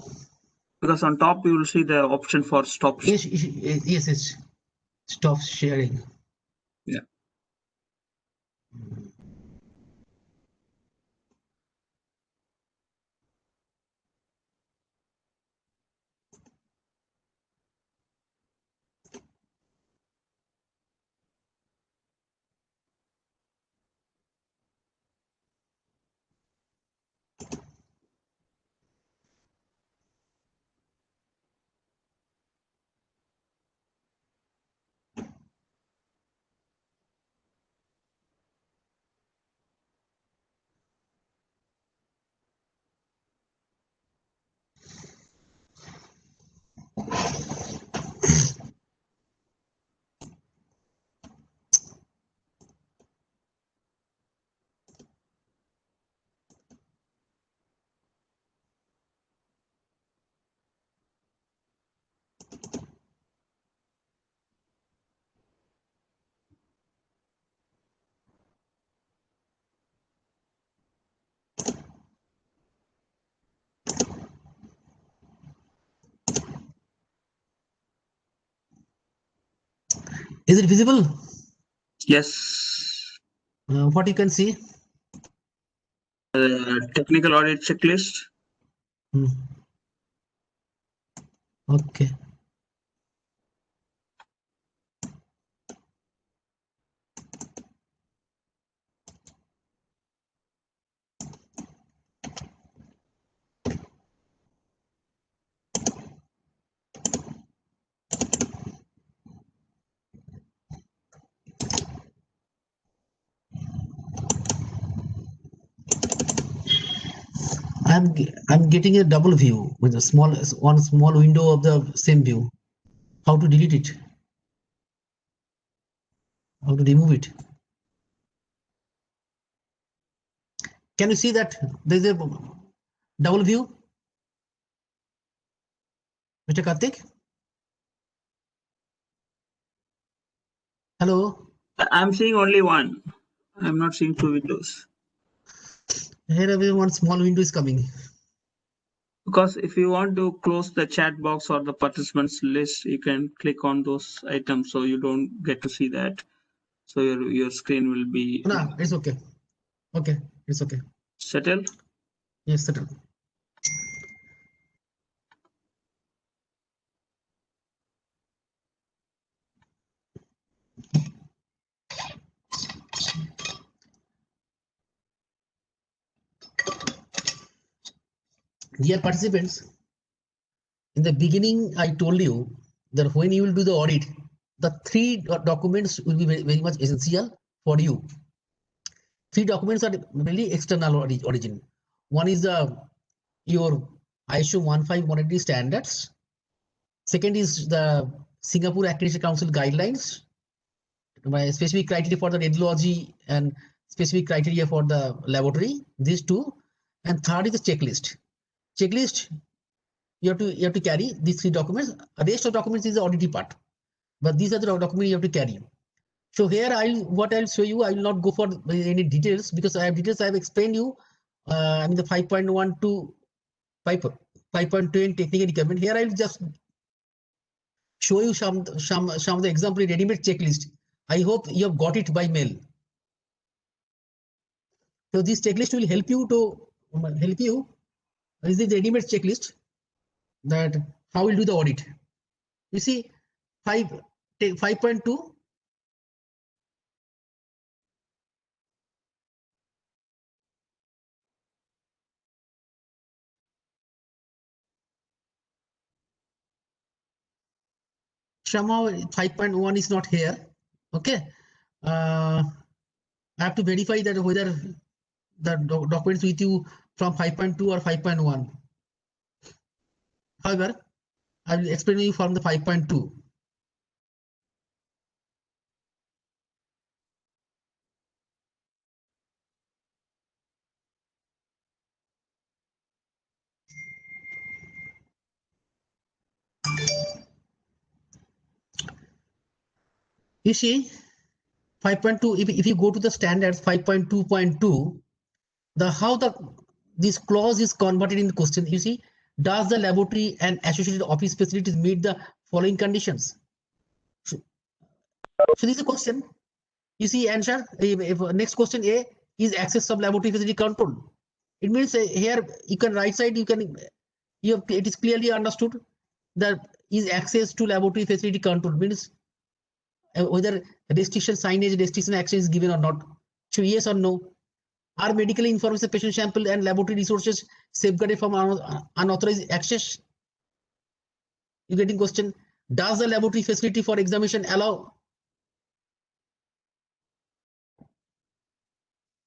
because on top you will see the option for stop. Yes. Stop sharing. Yeah. Is it visible? Yes. What you can see? Technical audit checklist. Okay. I'm getting a double view with a one small window of the same view. How to delete it? How to remove it? Can you see that there's a double view, Mr. Karthik? Hello. I'm seeing only one. I'm not seeing two windows. Here one small window is coming. Because if you want to close the chat box or the participants list, you can click on those items so you don't get to see that. So your screen will be. No, it's okay. Okay, It's okay. Settle. Yes, settle. Dear participants, in the beginning, I told you that when you will do the audit, the three documents will be very much essential for you. Three documents are really external origin. One is your ISO 15180 standards. Second is the Singapore Accreditation Council guidelines, specific criteria for the radiology and specific criteria for the laboratory. These two, and third is the checklist. Checklist, you have to carry these three documents. The rest of documents is the audit part, but these are the documents you have to carry. So here I'll show you. I will not go for any details because I have details. I have explained you. I mean the 5.1 to 5.2 in technical requirement. Here I will just show you some of the example ready-made checklist. I hope you have got it by mail. So this checklist will help you to This is the ready-made checklist that how we'll do the audit. You see 5.2. Somehow 5.1 is not here. Okay. I have to verify that whether the documents with you from 5.2 or 5.1. However, I will explain you from the 5.2. You see 5.2, if you go to the standards 5.2.2, this clause is converted in the question. You see, does the laboratory and associated office facilities meet the following conditions? So this is a question. You see answer. If next question A is access of laboratory facility control. It means here you can right side it is clearly understood that is access to laboratory facility control means whether restriction signage, restriction action is given or not. So yes or no. Are medical information, patient sample and laboratory resources safeguarded from unauthorized access? You getting question? Does the laboratory facility for examination allow?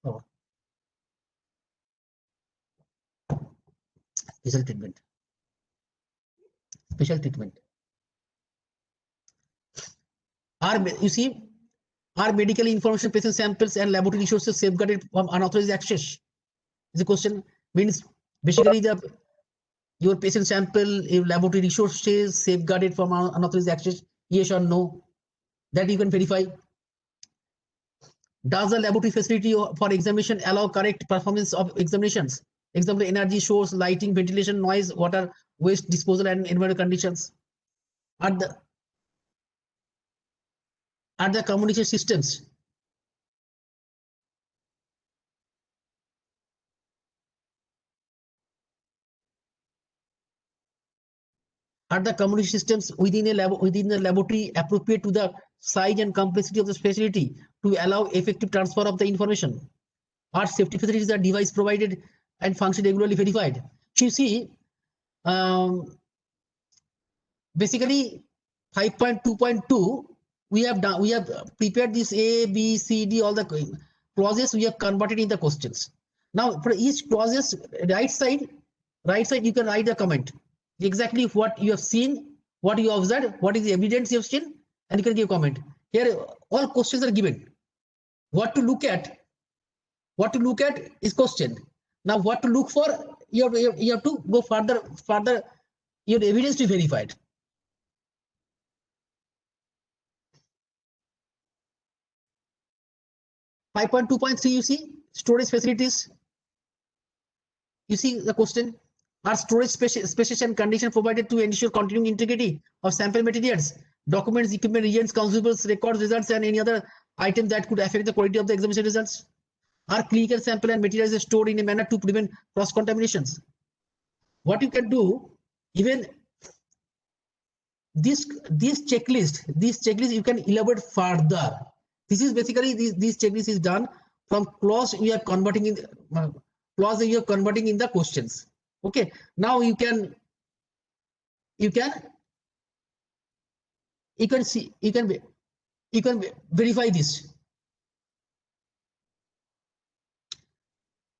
Oh. Special treatment. Special treatment. You see, are medical information, patient samples and laboratory resources safeguarded from unauthorized access? The question means basically your patient sample, your laboratory resources safeguarded from unauthorized access, yes or no? That you can verify. Does the laboratory facility for examination allow correct performance of examinations? Example, energy source, lighting, ventilation, noise, water, waste disposal and environmental conditions. Are the communication systems within the laboratory appropriate to the size and complexity of the facility to allow effective transfer of the information? Are safety facilities are device provided and function regularly verified? So you see, basically 5.2.2 we have prepared this A, B, C, D, all the clauses we have converted in the questions. Now for each clauses, right side you can write a comment exactly what you have seen, what you observed, what is the evidence you have seen, and you can give comment. Here all questions are given. What to look at is question. Now what to look for, you have to go further your evidence to be verified. Five 5.2.3 you see storage facilities. You see the question, are storage spaces and conditions provided to ensure continuing integrity of sample materials, documents, equipment, reagents, consumables, records, results, and any other item that could affect the quality of the examination results? Our clinical sample and material is stored in a manner to prevent cross contaminations. What you can do, even this checklist you can elaborate further. This is basically this checklist is done from clause we are converting in clause you are converting in the questions. Okay, now you can see you can verify this.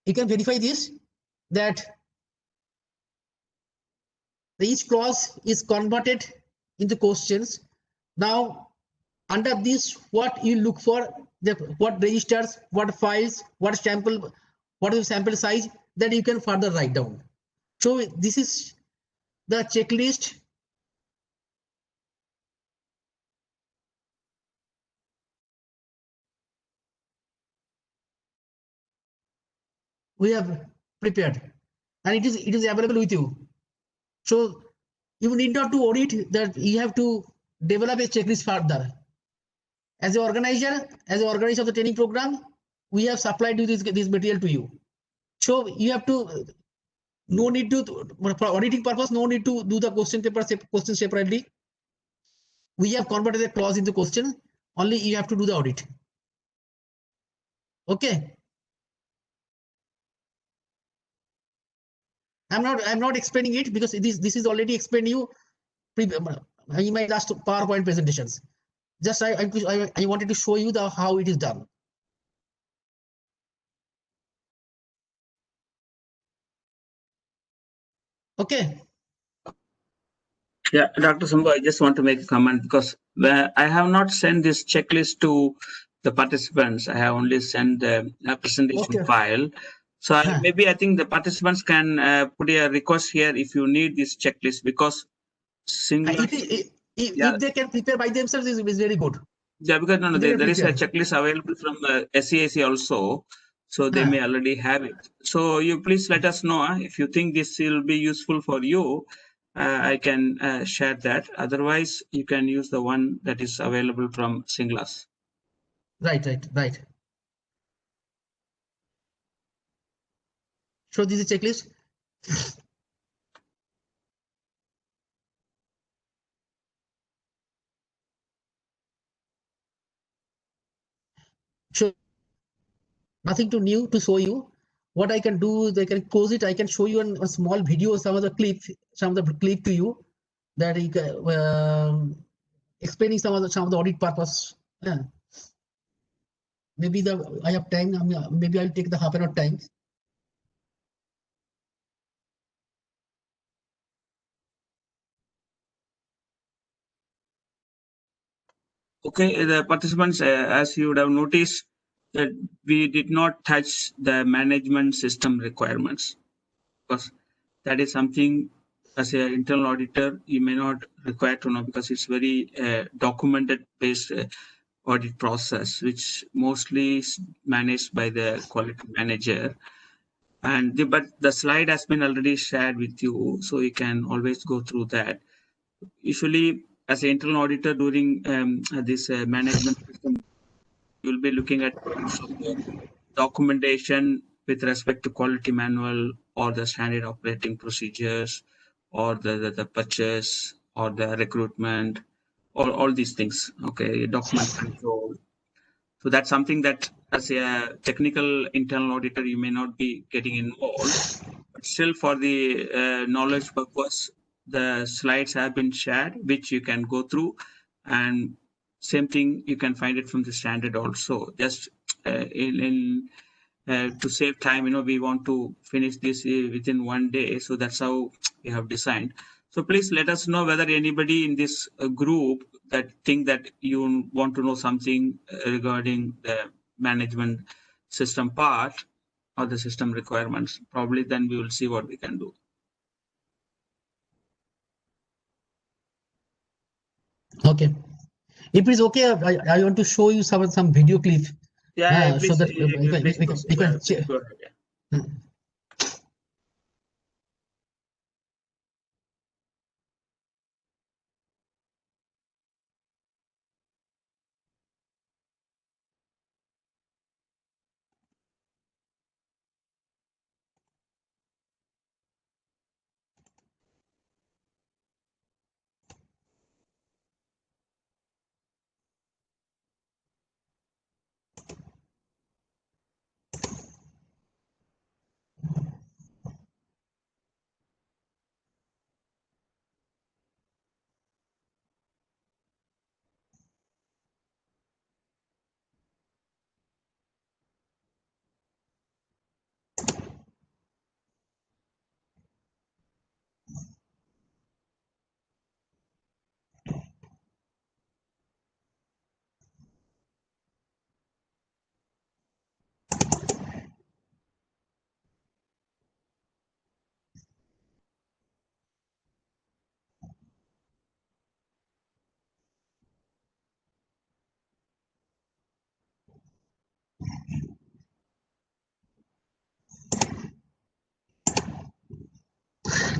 You can verify this that each clause is converted into questions. Now under this, what you look for, what registers, what files, what sample, what is the sample size, that you can further write down. So this is the checklist. We have prepared, and it is available with you. So you need not to audit that. You have to develop a checklist further. As an organizer of the training program, we have supplied you this material to you. So you have to, no need to, for auditing purpose, no need to do the question separately. We have converted a clause into question. Only you have to do the audit. Okay. I'm not explaining it because this is already explained you in my last PowerPoint presentations. Just I wanted to show you how it is done. Okay. Yeah, Dr. Sambu, I just want to make a comment because I have not sent this checklist to the participants. I have only sent the presentation file. So maybe I think the participants can put a request here if you need this checklist, because if they can prepare by themselves, is very good. Yeah, because there is a checklist available from the SCAC also, so they may already have it. So you please let us know if you think this will be useful for you. I can share that. Otherwise, you can use the one that is available from Singlas. Right. So this is checklist. So nothing too new to show you. What I can do is I can close it. I can show you a small video, some of the clip to you that you can, explaining some of the audit purpose. Yeah. Maybe I have time. Maybe I'll take the half an hour time. Okay, the participants, as you would have noticed, that we did not touch the management system requirements, because that is something as an internal auditor you may not require to know, because it's very documented based audit process, which mostly is managed by the quality manager. And but the slide has been already shared with you, so you can always go through that. Usually, as an internal auditor during this management system, you'll be looking at documentation with respect to quality manual or the standard operating procedures or the purchase or the recruitment, or all these things. Okay, document control. So that's something that as a technical internal auditor you may not be getting involved, but still for the knowledge purpose, the slides have been shared, which you can go through, and same thing you can find it from the standard also. Just in to save time, we want to finish this within one day, so that's how we have designed. So please let us know whether anybody in this group that think that you want to know something regarding the management system part or the system requirements. Probably then we will see what we can do. Okay. If it's okay, I want to show you some video clip. Yeah, so please, that please go ahead. Yeah.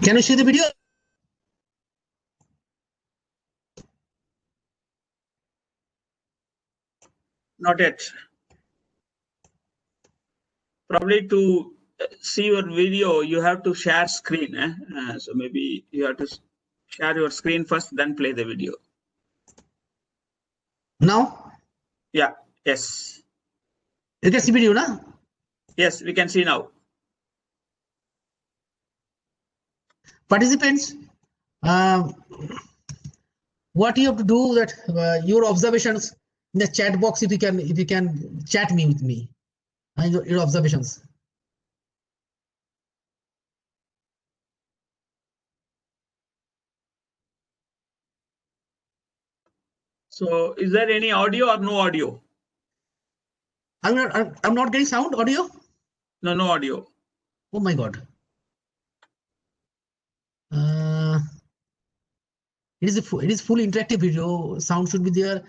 Can you see the video? Not yet. Probably to see your video, you have to share screen. So maybe you have to share your screen first, then play the video. Now? Yeah. Yes. You can see video now? Yes, we can see now. Participants, what you have to do that your observations in the chat box, if you can chat me with me and your observations. So is there any audio or no audio? I'm not getting sound audio. No audio. Oh my god. It is full interactive video. Sound should be there.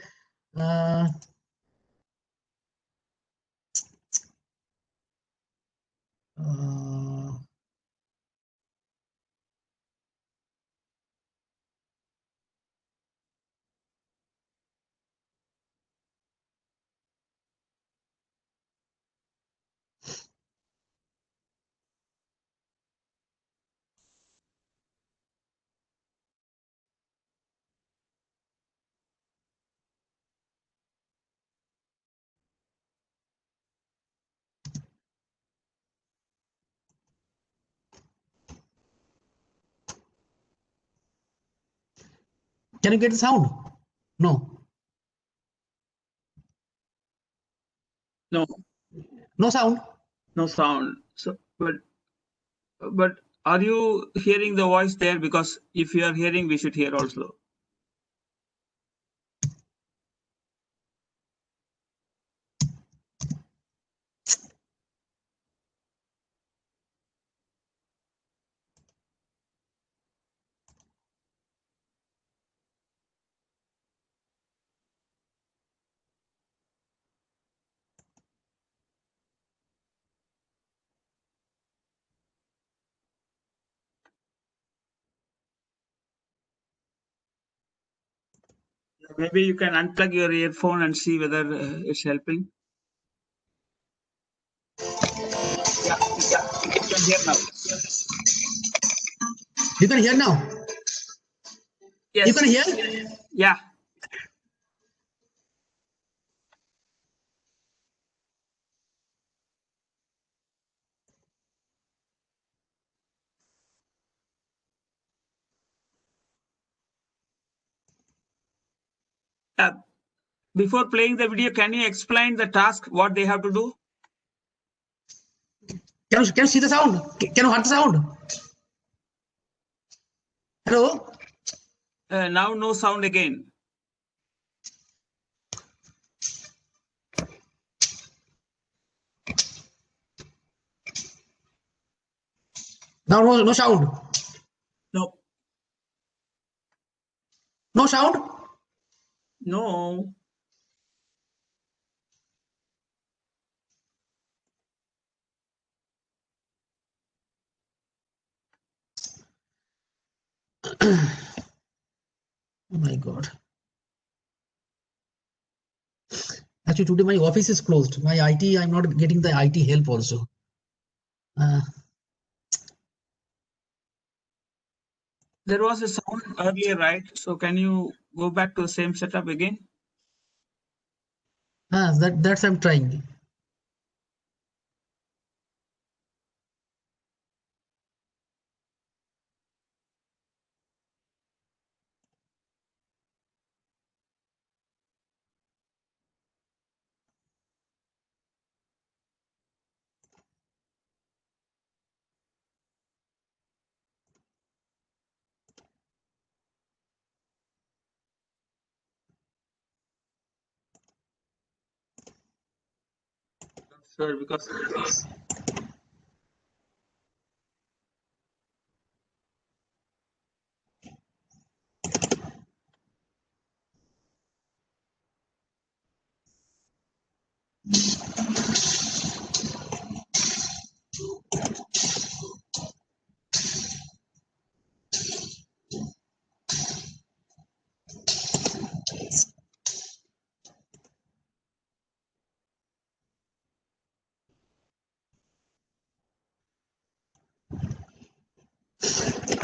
Can you get the sound? No. No sound. No sound. So but are you hearing the voice there? Because if you are hearing, we should hear also. Maybe you can unplug your earphone and see whether it's helping. Yeah, you can hear now. You can hear now. Yes. You can hear? Yeah. Before playing the video, can you explain the task, what they have to do? Can you see the sound? Can you hear the sound? Hello? Now no sound again. Now no sound. No. No sound? No. Oh my god. Actually, today my office is closed. My IT, I'm not getting the IT help also. There was a sound earlier, right? So can you go back to the same setup again? That's I'm trying. Sure, because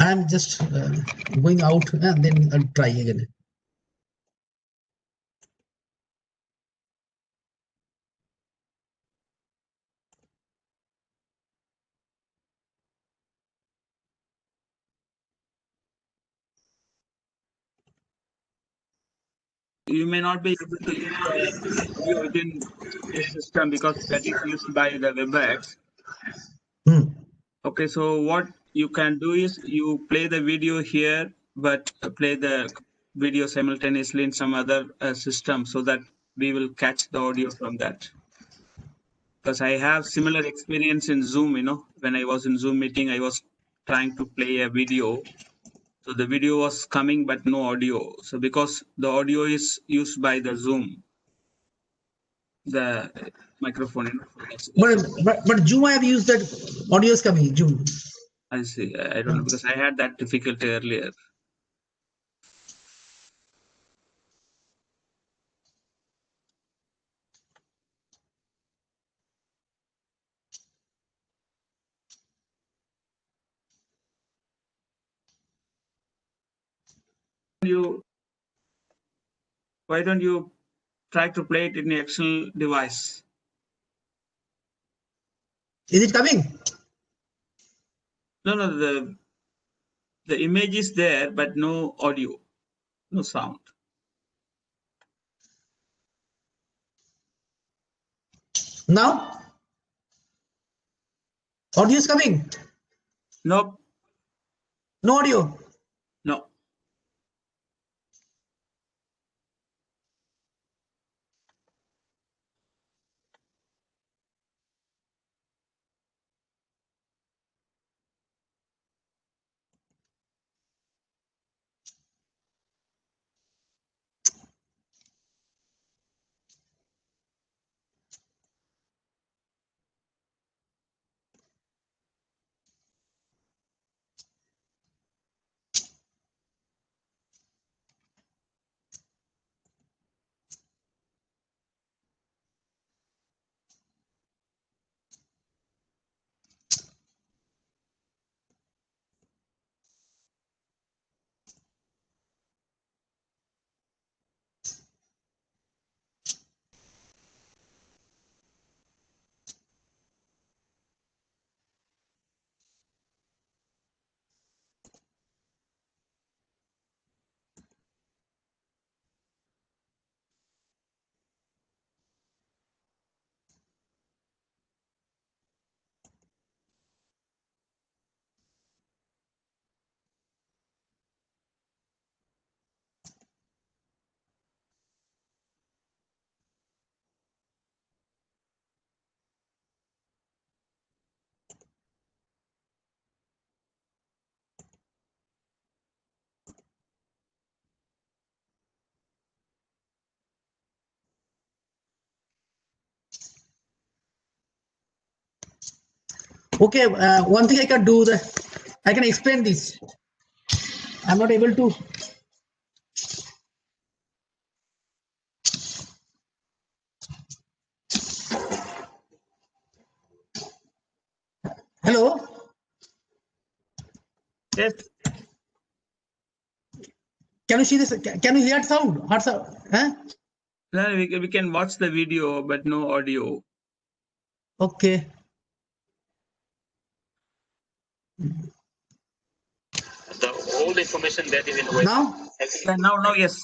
I'm just going out and then I'll try again. You may not be able to use the audio within this system because that is used by the WebEx. Okay, so what you can do is you play the video here, but play the video simultaneously in some other system so that we will catch the audio from that. Because I have similar experience in Zoom, when I was in Zoom meeting, I was trying to play a video. So the video was coming, but no audio. So because the audio is used by the Zoom, the microphone. But Zoom, I have used that audio is coming. Zoom. I see. I don't know because I had that difficulty earlier. Why don't you try to play it in the external device? Is it coming? No, the image is there, but no audio, no sound. Now? Audio is coming? Nope. No audio? No. Okay, one thing I can do, I can explain this. I'm not able to. Hello? Yes. Can you see this? Can you hear sound? Huh? No, we can watch the video, but no audio. Okay. The old information that is in the web. Now? Now, yes.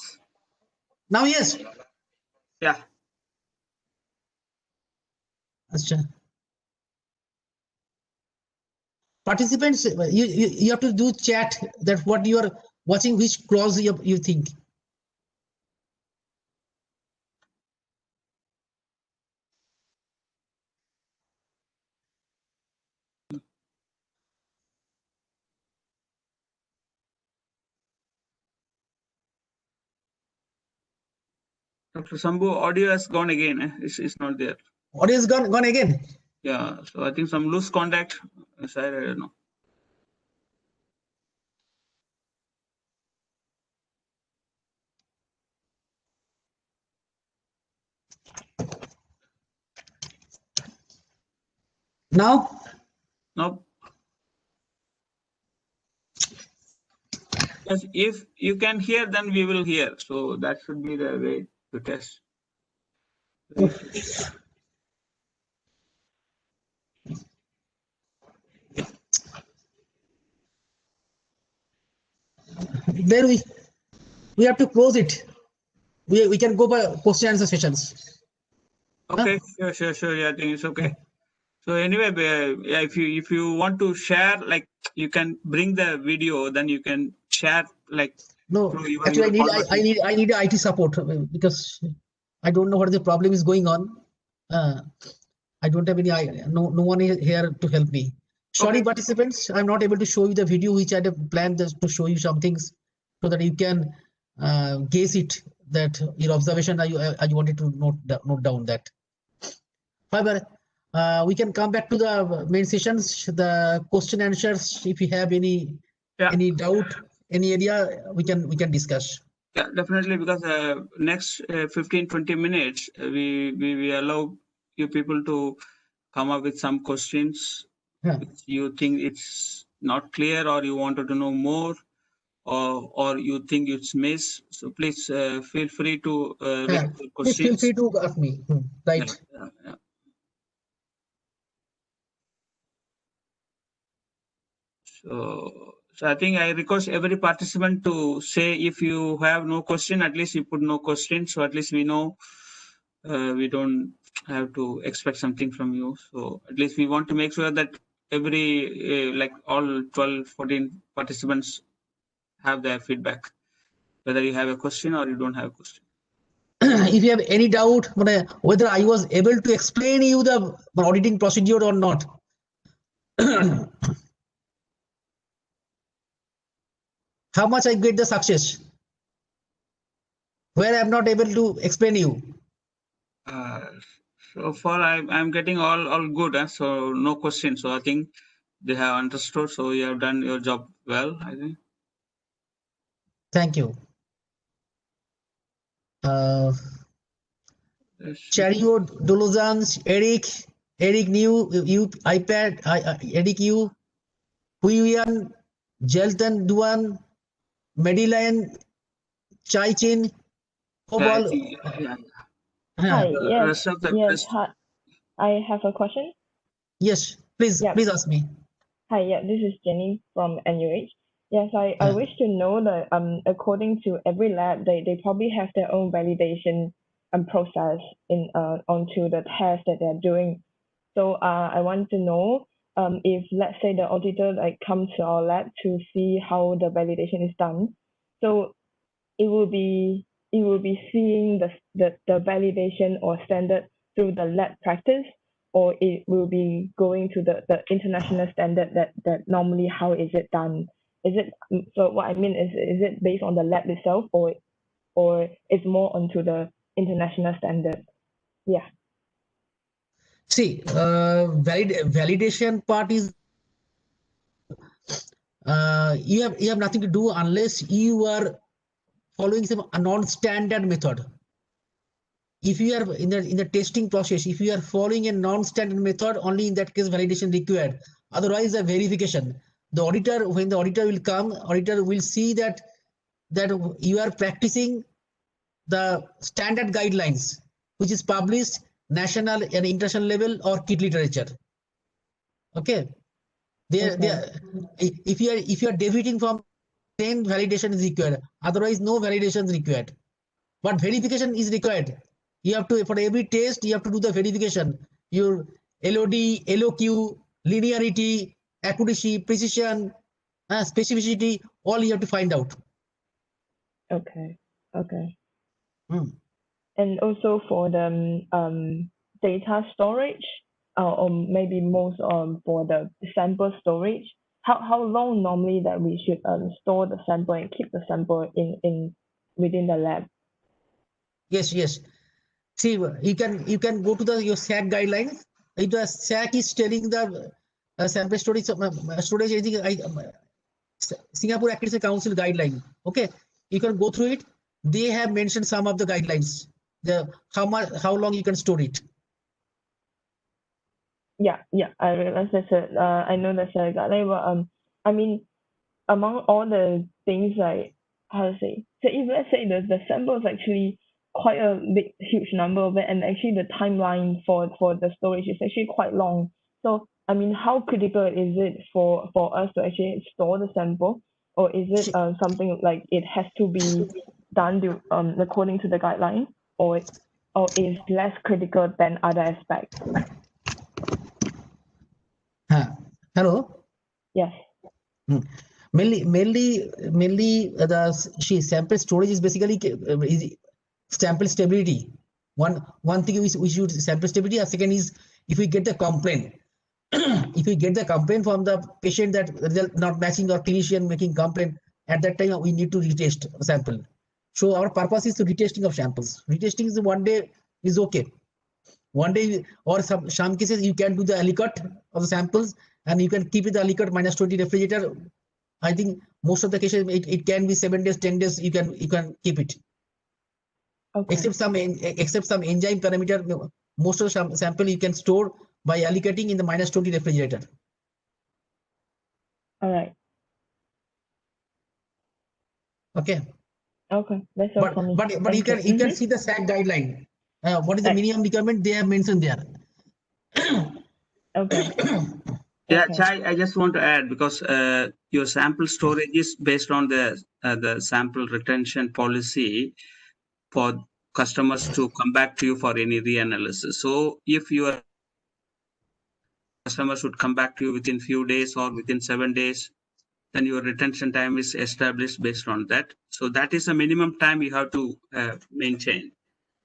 Now, yes. Yeah. Achha. Participants, you have to do chat that what you are watching, which clause you think. Dr. Sambhu, audio has gone again. It's not there. Audio is gone again. Yeah, so I think some loose contact. I don't know. Now? Nope. Because if you can hear, then we will hear. So that should be the way to test. Then we have to close it. We can go by question answer sessions. Okay, sure. Yeah, I think it's okay. So anyway, yeah, if you want to share, like you can bring the video, then you can share like No, through your actually, conversation. I need IT support because I don't know what the problem is going on. I don't have any. No one is here to help me. Sorry, Okay. participants, I'm not able to show you the video which I had planned just to show you some things so that you can guess it. That your observation, I wanted to note down that. However, we can come back to the main sessions, the question answers. If you have any Yeah. doubt, any area, we can discuss. Yeah, definitely, because next 15-20 minutes, we allow you people to come up with some questions Yeah. which you think it's not clear or you wanted to know more, or you think it's missed. So please feel free to raise your Please feel questions. free to ask me. Right. Yeah. So I think I request every participant to say if you have no question, at least you put no question. So at least we know we don't have to expect something from you. So at least we want to make sure that every like all 12, 14 participants have their feedback, whether you have a question or you don't have a question. If you have any doubt whether I was able to explain you the auditing procedure or not. How much I get the success where I'm not able to explain you. So far I'm getting all good, so no question. So I think they have understood. So you have done your job well, I think. Thank you. Yes. Chario Dolozans, Eric New, you iPad, Eric you, Huiyan, Jelton Duan, Mediline, Chai Chin, Yeah, I Cobol. think, yeah. Hi, yes, Rest of the yes. Hi, I have a question. Yes, please Yeah. ask me. Hi, yeah, this is Jenny from NUH. Yes, I wish to know that according to every lab, they probably have their own validation process in onto the test that they're doing. So I want to know if let's say the auditor like comes to our lab to see how the validation is done. So it will be seeing the validation or standard through the lab practice, or it will be going to the international standard that normally how is it done? Is it so what I mean is it based on the lab itself, or it's more onto the international standard? Yeah. See, validation part is you have nothing to do unless you are following some non-standard method. If you are in the testing process, if you are following a non-standard method, only in that case validation required. Otherwise, a verification. The auditor, when the auditor will come, auditor will see that you are practicing the standard guidelines, which is published national and international level or kit literature. Okay. If you are deviating from, then validation is required. Otherwise, no validation is required. But verification is required. You have to, for every test, you have to do the verification. Your LOD, LOQ, linearity, accuracy, precision, specificity, all you have to find out. Okay. Hmm. And also for the data storage, or maybe most for the sample storage, how long normally that we should store the sample and keep the sample in within the lab? Yes. See, you can go to your SAC guidelines. If the SAC is telling the sample storage, Singapore Accreditation Council guideline. Okay, you can go through it. They have mentioned some of the guidelines. How long you can store it. Yeah, I realize that's I know that's a guideline, but I mean, among all the things like how to say, so if let's say the sample is actually quite a big huge number of it, and actually the timeline for the storage is actually quite long. So I mean, how critical is it for us to actually store the sample, or is it something like it has to be done according to the guideline, or is less critical than other aspects? Hello. Yes. Mainly the sample storage is basically is sample stability. One thing is we should sample stability. A second is if we get the complaint. If we get the complaint from the patient that result not matching or clinician making complaint, at that time we need to retest sample. So our purpose is to retesting of samples. Retesting is one day is okay. One day or some cases you can do the Ellicott of the samples and you can keep it the Ellicott -20 refrigerator. I think most of the cases it can be 7 days, 10 days. You can keep it. Okay. Except some enzyme parameter, most of the sample you can store by allocating in the -20 refrigerator. All right. Okay. Okay, that's all for me. But you can see the SAC guideline. What is the Right. minimum requirement? They have mentioned there. Okay. Yeah, Okay. Chai, I just want to add because your sample storage is based on the sample retention policy for customers to come back to you for any reanalysis. So if your customers would come back to you within few days or within 7 days, then your retention time is established based on that. So that is a minimum time you have to maintain.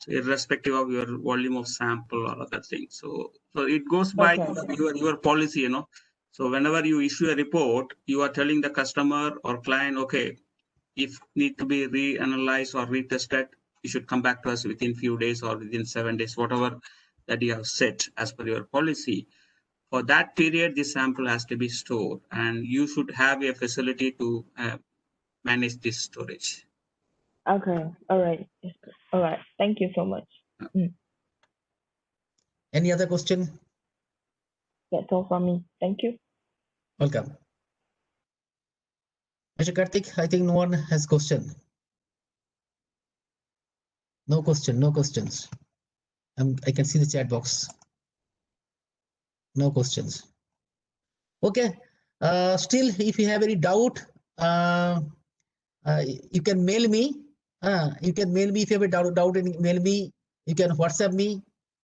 So irrespective of your volume of sample or other things. So it goes by your policy, you know. So whenever you issue a report, you are telling the customer or client, okay, if need to be reanalyzed or retested, you should come back to us within few days or within 7 days, whatever that you have set as per your policy. For that period, the sample has to be stored, and you should have a facility to manage this storage. Okay. All right. All right. Thank you so much. Any other question? That's all from me. Thank you. Welcome. Mr. Karthik, I think no one has question. No question, no questions. I can see the chat box. No questions. Okay. Still, if you have any doubt, you can mail me. You can mail me if you have a doubt. Mail me. You can WhatsApp me.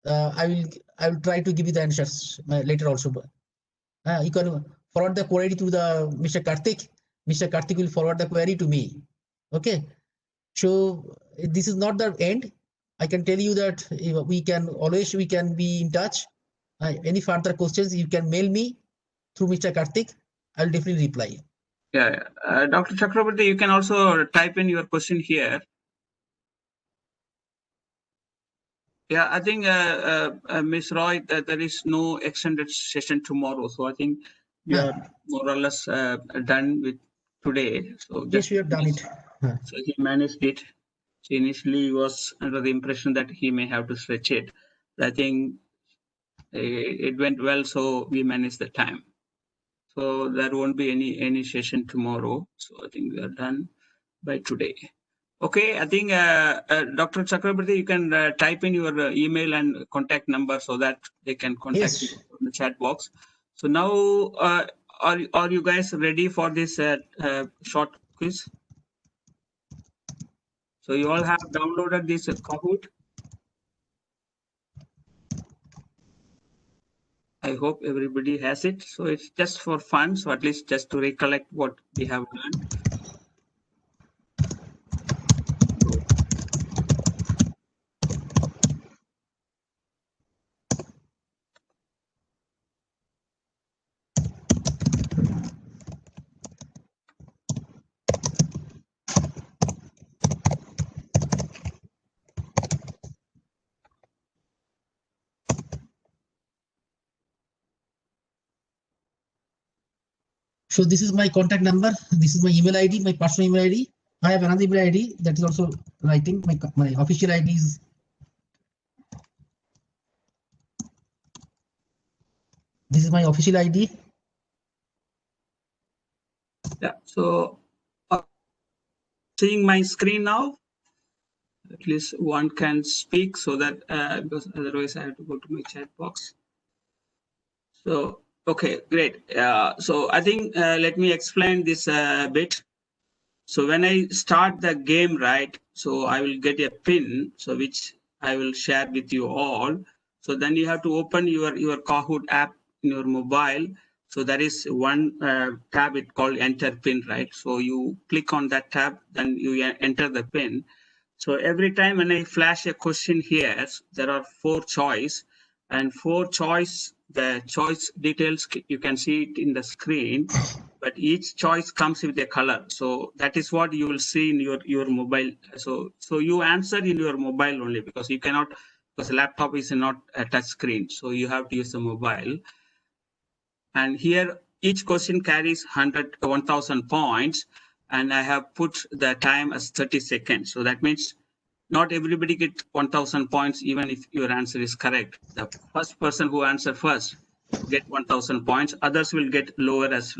I will try to give you the answers later also. You can forward the query to the Mr. Karthik. Mr. Karthik will forward the query to me. Okay. So this is not the end. I can tell you that we can be in touch. Any further questions, you can mail me through Mr. Karthik. I'll definitely reply. Yeah, Dr. Chakraborty, you can also type in your question here. Yeah, I think Ms. Roy, there is no extended session tomorrow, so I think we are more or less done with today. So yes, we have done it. So he managed it. So initially, he was under the impression that he may have to stretch it. But I think it went well, so we managed the time. So there won't be any session tomorrow. So I think we are done by today. Okay, I think Dr. Chakraborty, you can type in your email and contact number so that they can contact you in the chat box. So now, are you guys ready for this short quiz? So you all have downloaded this Kahoot. I hope everybody has it. So it's just for fun. So at least just to recollect what we have learned. So this is my contact number. This is my email ID, my personal email ID. I have another email ID that is also writing. My official ID is this is my official ID. Yeah, so seeing my screen now, at least one can speak so that because otherwise I have to go to my chat box. So, okay, great. So I think let me explain this a bit. So when I start the game, right, so I will get a pin, so which I will share with you all. So then you have to open your Kahoot app in your mobile. So there is one tab it called enter pin, right? So you click on that tab, then you enter the pin. So every time when I flash a question here, there are 4 choice, and 4 choice, the choice details, you can see it in the screen, but each choice comes with a color. So that is what you will see in your mobile. So you answer in your mobile only, because you cannot, because the laptop is not a touch screen. So you have to use the mobile. And here each question carries 1,000 points, and I have put the time as 30 seconds. So that means not everybody get 1,000 points, even if your answer is correct. The first person who answer first get 1,000 points. Others will get lower as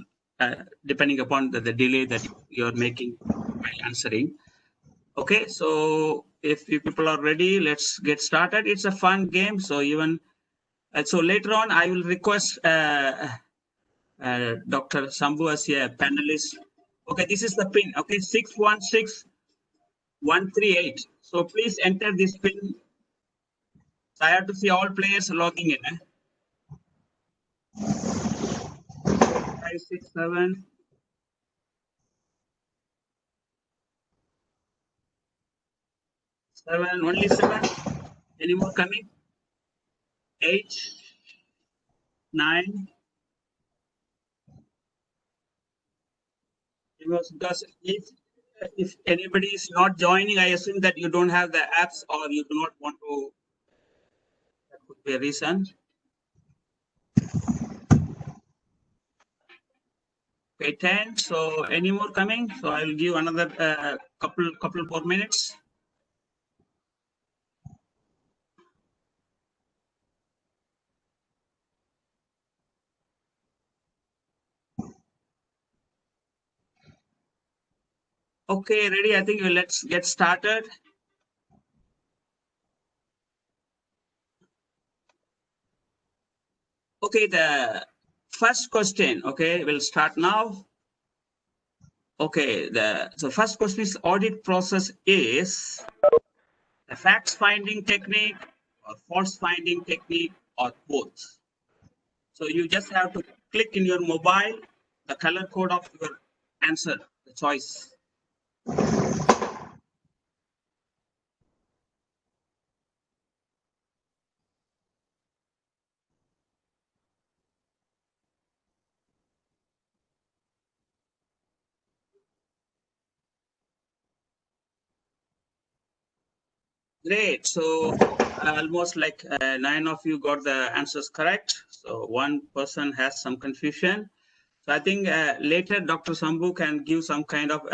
depending upon the delay that you're making while answering. Okay, so if you people are ready, let's get started. It's a fun game. So even so later on, I will request Dr. Sambu as a panelist. Okay, this is the pin. Okay, 616138. So please enter this pin. So I have to see all players logging in. 5, 6, 7. 7, only 7. Any more coming? 8, 9. Because if anybody is not joining, I assume that you don't have the apps or you do not want to. That could be a reason. Okay, 10. So any more coming? So I will give another couple more minutes. Okay, ready? I think let's get started. Okay, the first question, okay, we'll start now. Okay, the first question is audit process is a facts finding technique or false finding technique or both. So you just have to click in your mobile, the color code of your answer, the choice. Great. So almost like 9 of you got the answers correct. So one person has some confusion. So I think later Dr. Sambu can give some kind of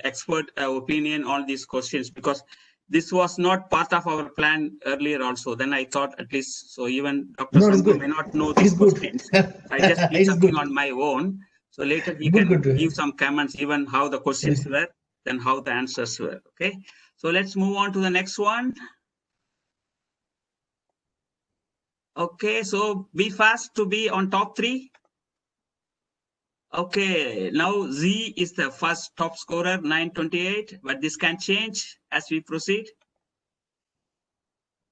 expert opinion on these questions, because this was not part of our plan earlier also. Then I thought at least, so even Dr. Sambu may not know these questions. I just did something on my own. So later he can give some comments, even how the questions were, then how the answers were. Okay. So let's move on to the next one. Okay, so be fast to be on top 3. Okay, now Z is the first top scorer, 928, but this can change as we proceed.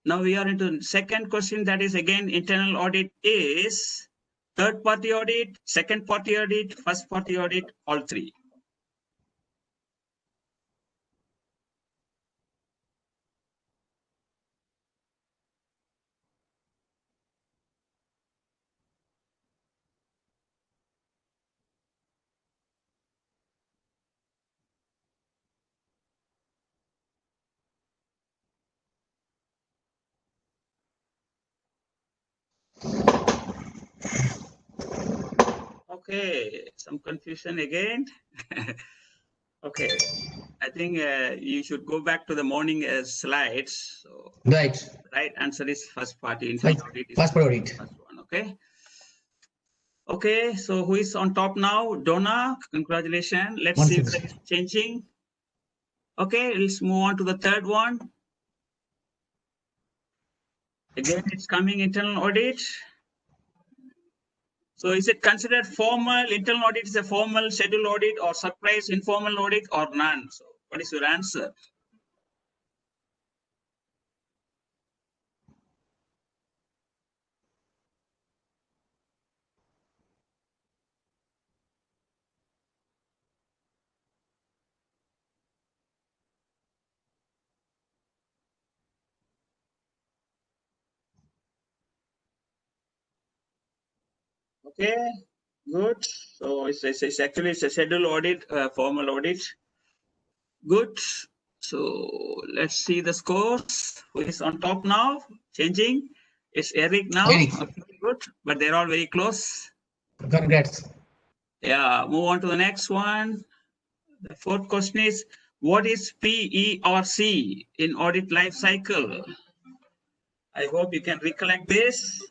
Now we are into the second question, that is again internal audit is third party audit, second party audit, first party audit, all 3. Okay, some confusion again. Okay, I think you should go back to the morning slides. So right answer is first party. Internal audit is first party audit. First one. Okay. Okay, so who is on top now? Donna, congratulations. Let's see if it's changing. Okay, let's move on to the third one. Again, it's coming internal audit. So is it considered formal? Internal audit is a formal scheduled audit or surprise informal audit or none? So what is your answer? Okay, good. So it's actually it's a scheduled audit, formal audit. Good. So let's see the scores. Who is on top now? Changing. It's Eric now. Eric. Okay, good, but they're all very close. Congrats. Yeah, move on to the next one. The fourth question is, what is PERC in audit life cycle? I hope you can recollect this.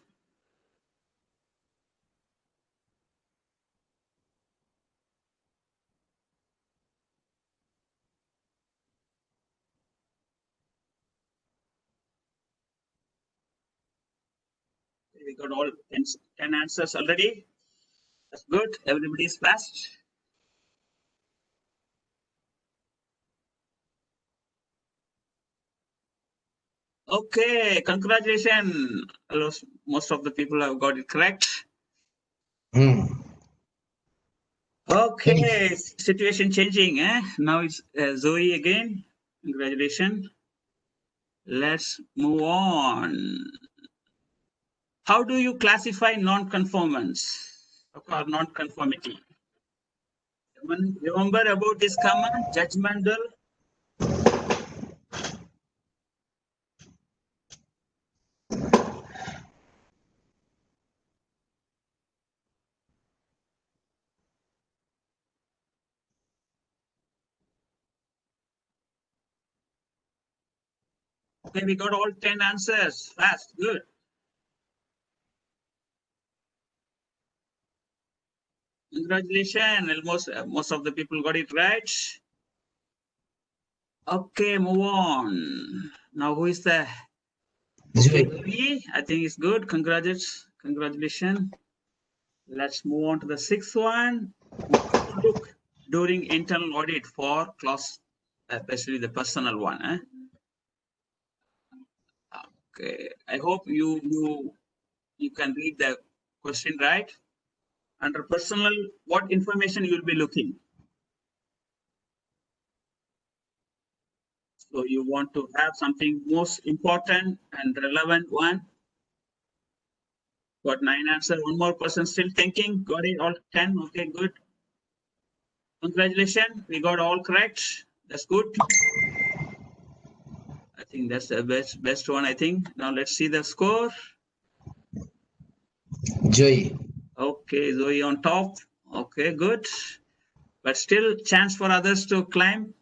We got all 10 answers already. That's good. Everybody's fast. Okay, congratulations. Most of the people have got it correct. Okay, situation changing. Now it's Zoe again. Congratulations. Let's move on. How do you classify non-conformance or non-conformity? Remember about this command, judgmental? Okay, we got all 10 answers. Fast, good. Congratulations. Most of the people got it right. Okay, move on. Now who is the okay, I think it's good. Congratulations. Let's move on to the sixth one. Look during internal audit for class, especially the personal one. Okay, I hope you can read the question right. Under personal, what information you will be looking? So you want to have something most important and relevant one. Got 9 answers. One more person still thinking. Got it all 10. Okay, good. Congratulations. We got all correct. That's good. I think that's the best one, I think. Now let's see the score. Joy. Okay, Zoe on top. Okay, good. But still chance for others to climb.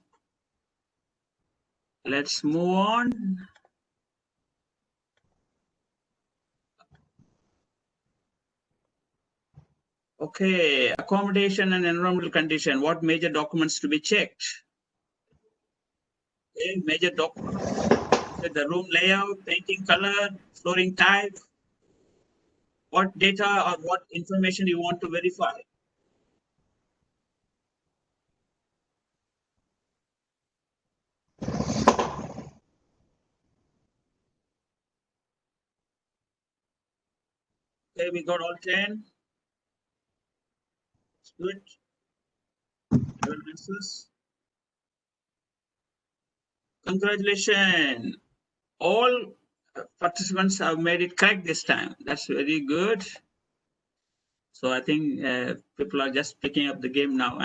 Let's move on. Okay, accommodation and environmental condition. What major documents to be checked? Okay, major documents. The room layout, painting color, flooring type. What data or what information you want to verify? Okay, we got all 10. It's good. 11 answers. Congratulations. All participants have made it correct this time. That's very good. So I think people are just picking up the game now.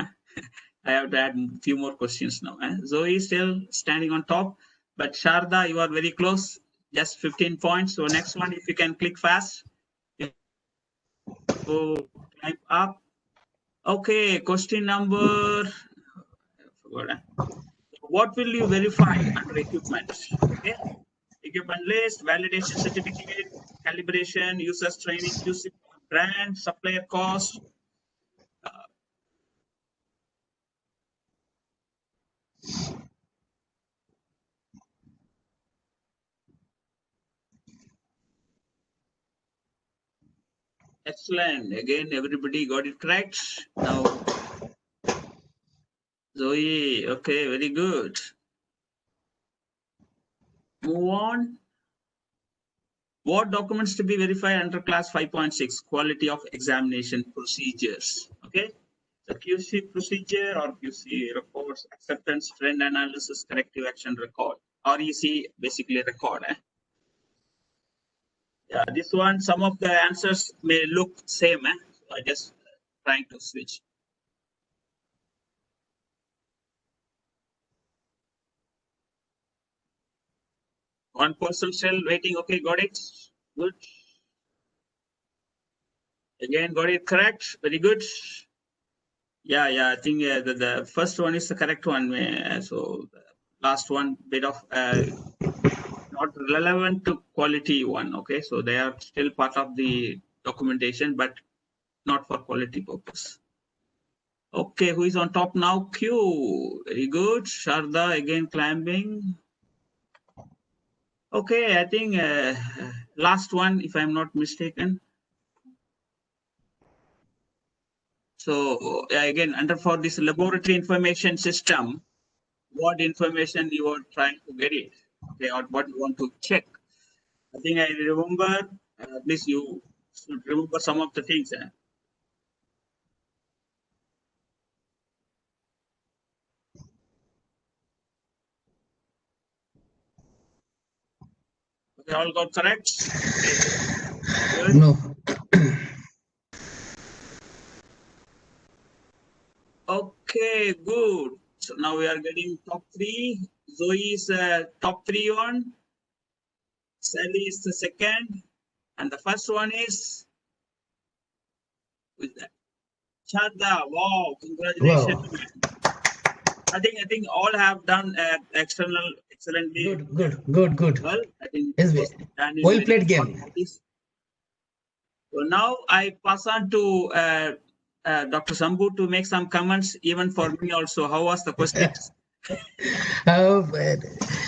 I have to add a few more questions now. Zoe is still standing on top, but Sharda, you are very close, just 15 points. So next one, if you can click fast, so climb up. Okay, question number, what will you verify under equipment? Okay, equipment list, validation certificate, calibration, users training, QC grant, supplier cost. Excellent. Again, everybody got it correct. Now, Zoe, okay, very good. Move on. What documents to be verified under class 5.6? Quality of examination procedures. Okay. The QC procedure or QC reports, acceptance, trend analysis, corrective action record. REC basically record. Yeah, this one, some of the answers may look same. So I just trying to switch. One person still waiting. Okay, got it. Good. Again, got it correct. Very good. Yeah, I think the first one is the correct one. So the last one bit of not relevant to quality one. Okay, so they are still part of the documentation, but not for quality purpose. Okay, who is on top now? Q. Very good. Sharda again climbing. Okay, I think last one, if I'm not mistaken. So again, under for this laboratory information system, what information you are trying to get it, okay, or what you want to check. I think I remember, at least you should remember some of the things. Okay, all got correct? Okay. No. Okay, good. So now we are getting top 3. Zoe is top 3 one. Sally is the second. And the first one is with that. Chadda. Wow, congratulations. Wow. I think all have done excellently. Good. Well, I think Yes, well played game. So now I pass on to Dr. Sambhu to make some comments, even for me also. How was the questions?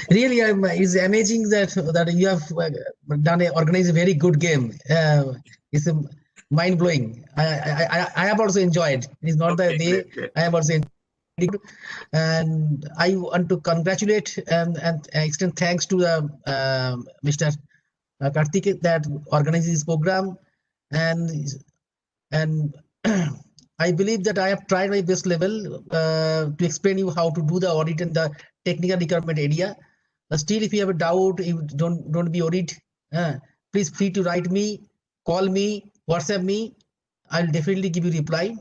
Really, it's amazing that you have organized a very good game. It's mind blowing. I have also enjoyed. It's not Okay, the day. great. I have also enjoyed, and I want to congratulate and extend thanks to Mr. Karthik that organizes this program, and I believe that I have tried my best level to explain you how to do the audit in the technical requirement area. Still, if you have a doubt, you don't be worried. Please free to write me, call me, WhatsApp me. I'll definitely give you reply.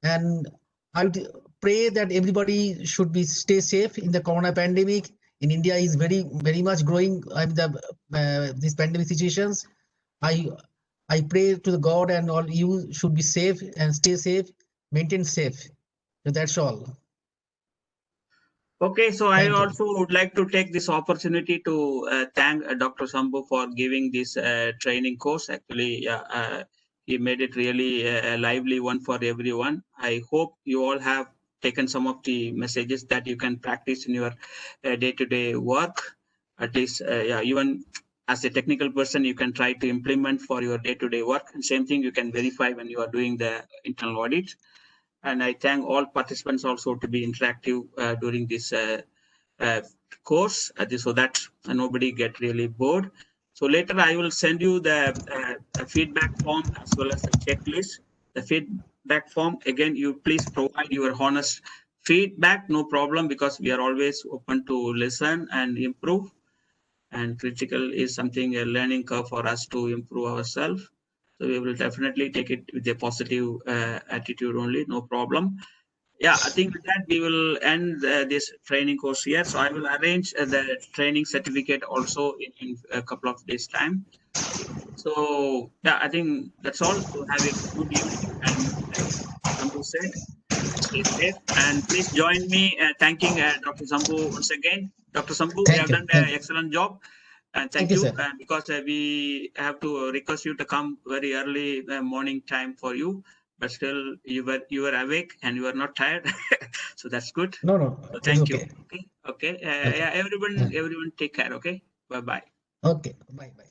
And I would pray that everybody should stay safe in the corona pandemic. In India is very much growing. These pandemic situations. I pray to the God and all you should be safe and stay safe, maintain safe. So that's all. Okay, so I Thank you. also would like to take this opportunity to thank Dr. Sambhu for giving this training course. Actually, he made it really a lively one for everyone. I hope you all have taken some of the messages that you can practice in your day-to-day work. At least, even as a technical person, you can try to implement for your day-to-day work. And same thing you can verify when you are doing the internal audit. And I thank all participants also to be interactive during this course, so that nobody get really bored. So later I will send you the feedback form as well as the checklist. The feedback form, again, you please provide your honest feedback, no problem, because we are always open to listen and improve. And critical is something, a learning curve for us to improve ourselves. So we will definitely take it with a positive attitude only, no problem. Yeah, I think with that we will end this training course here. So I will arrange the training certificate also in a couple of days' time. So yeah, I think that's all. So have a good evening, and Sambhu said, stay safe, and please join me thanking Dr. Sambhu once again. Dr. Sambhu, you have done an excellent job. And Thank thank you, you. sir. And because we have to request you to come very early morning time for you, but still you were awake and you are not tired, so that's good. No, no, So it's thank you. okay. Okay. Okay. Yeah, everyone take care. Okay. Bye bye. Okay. Bye. Bye.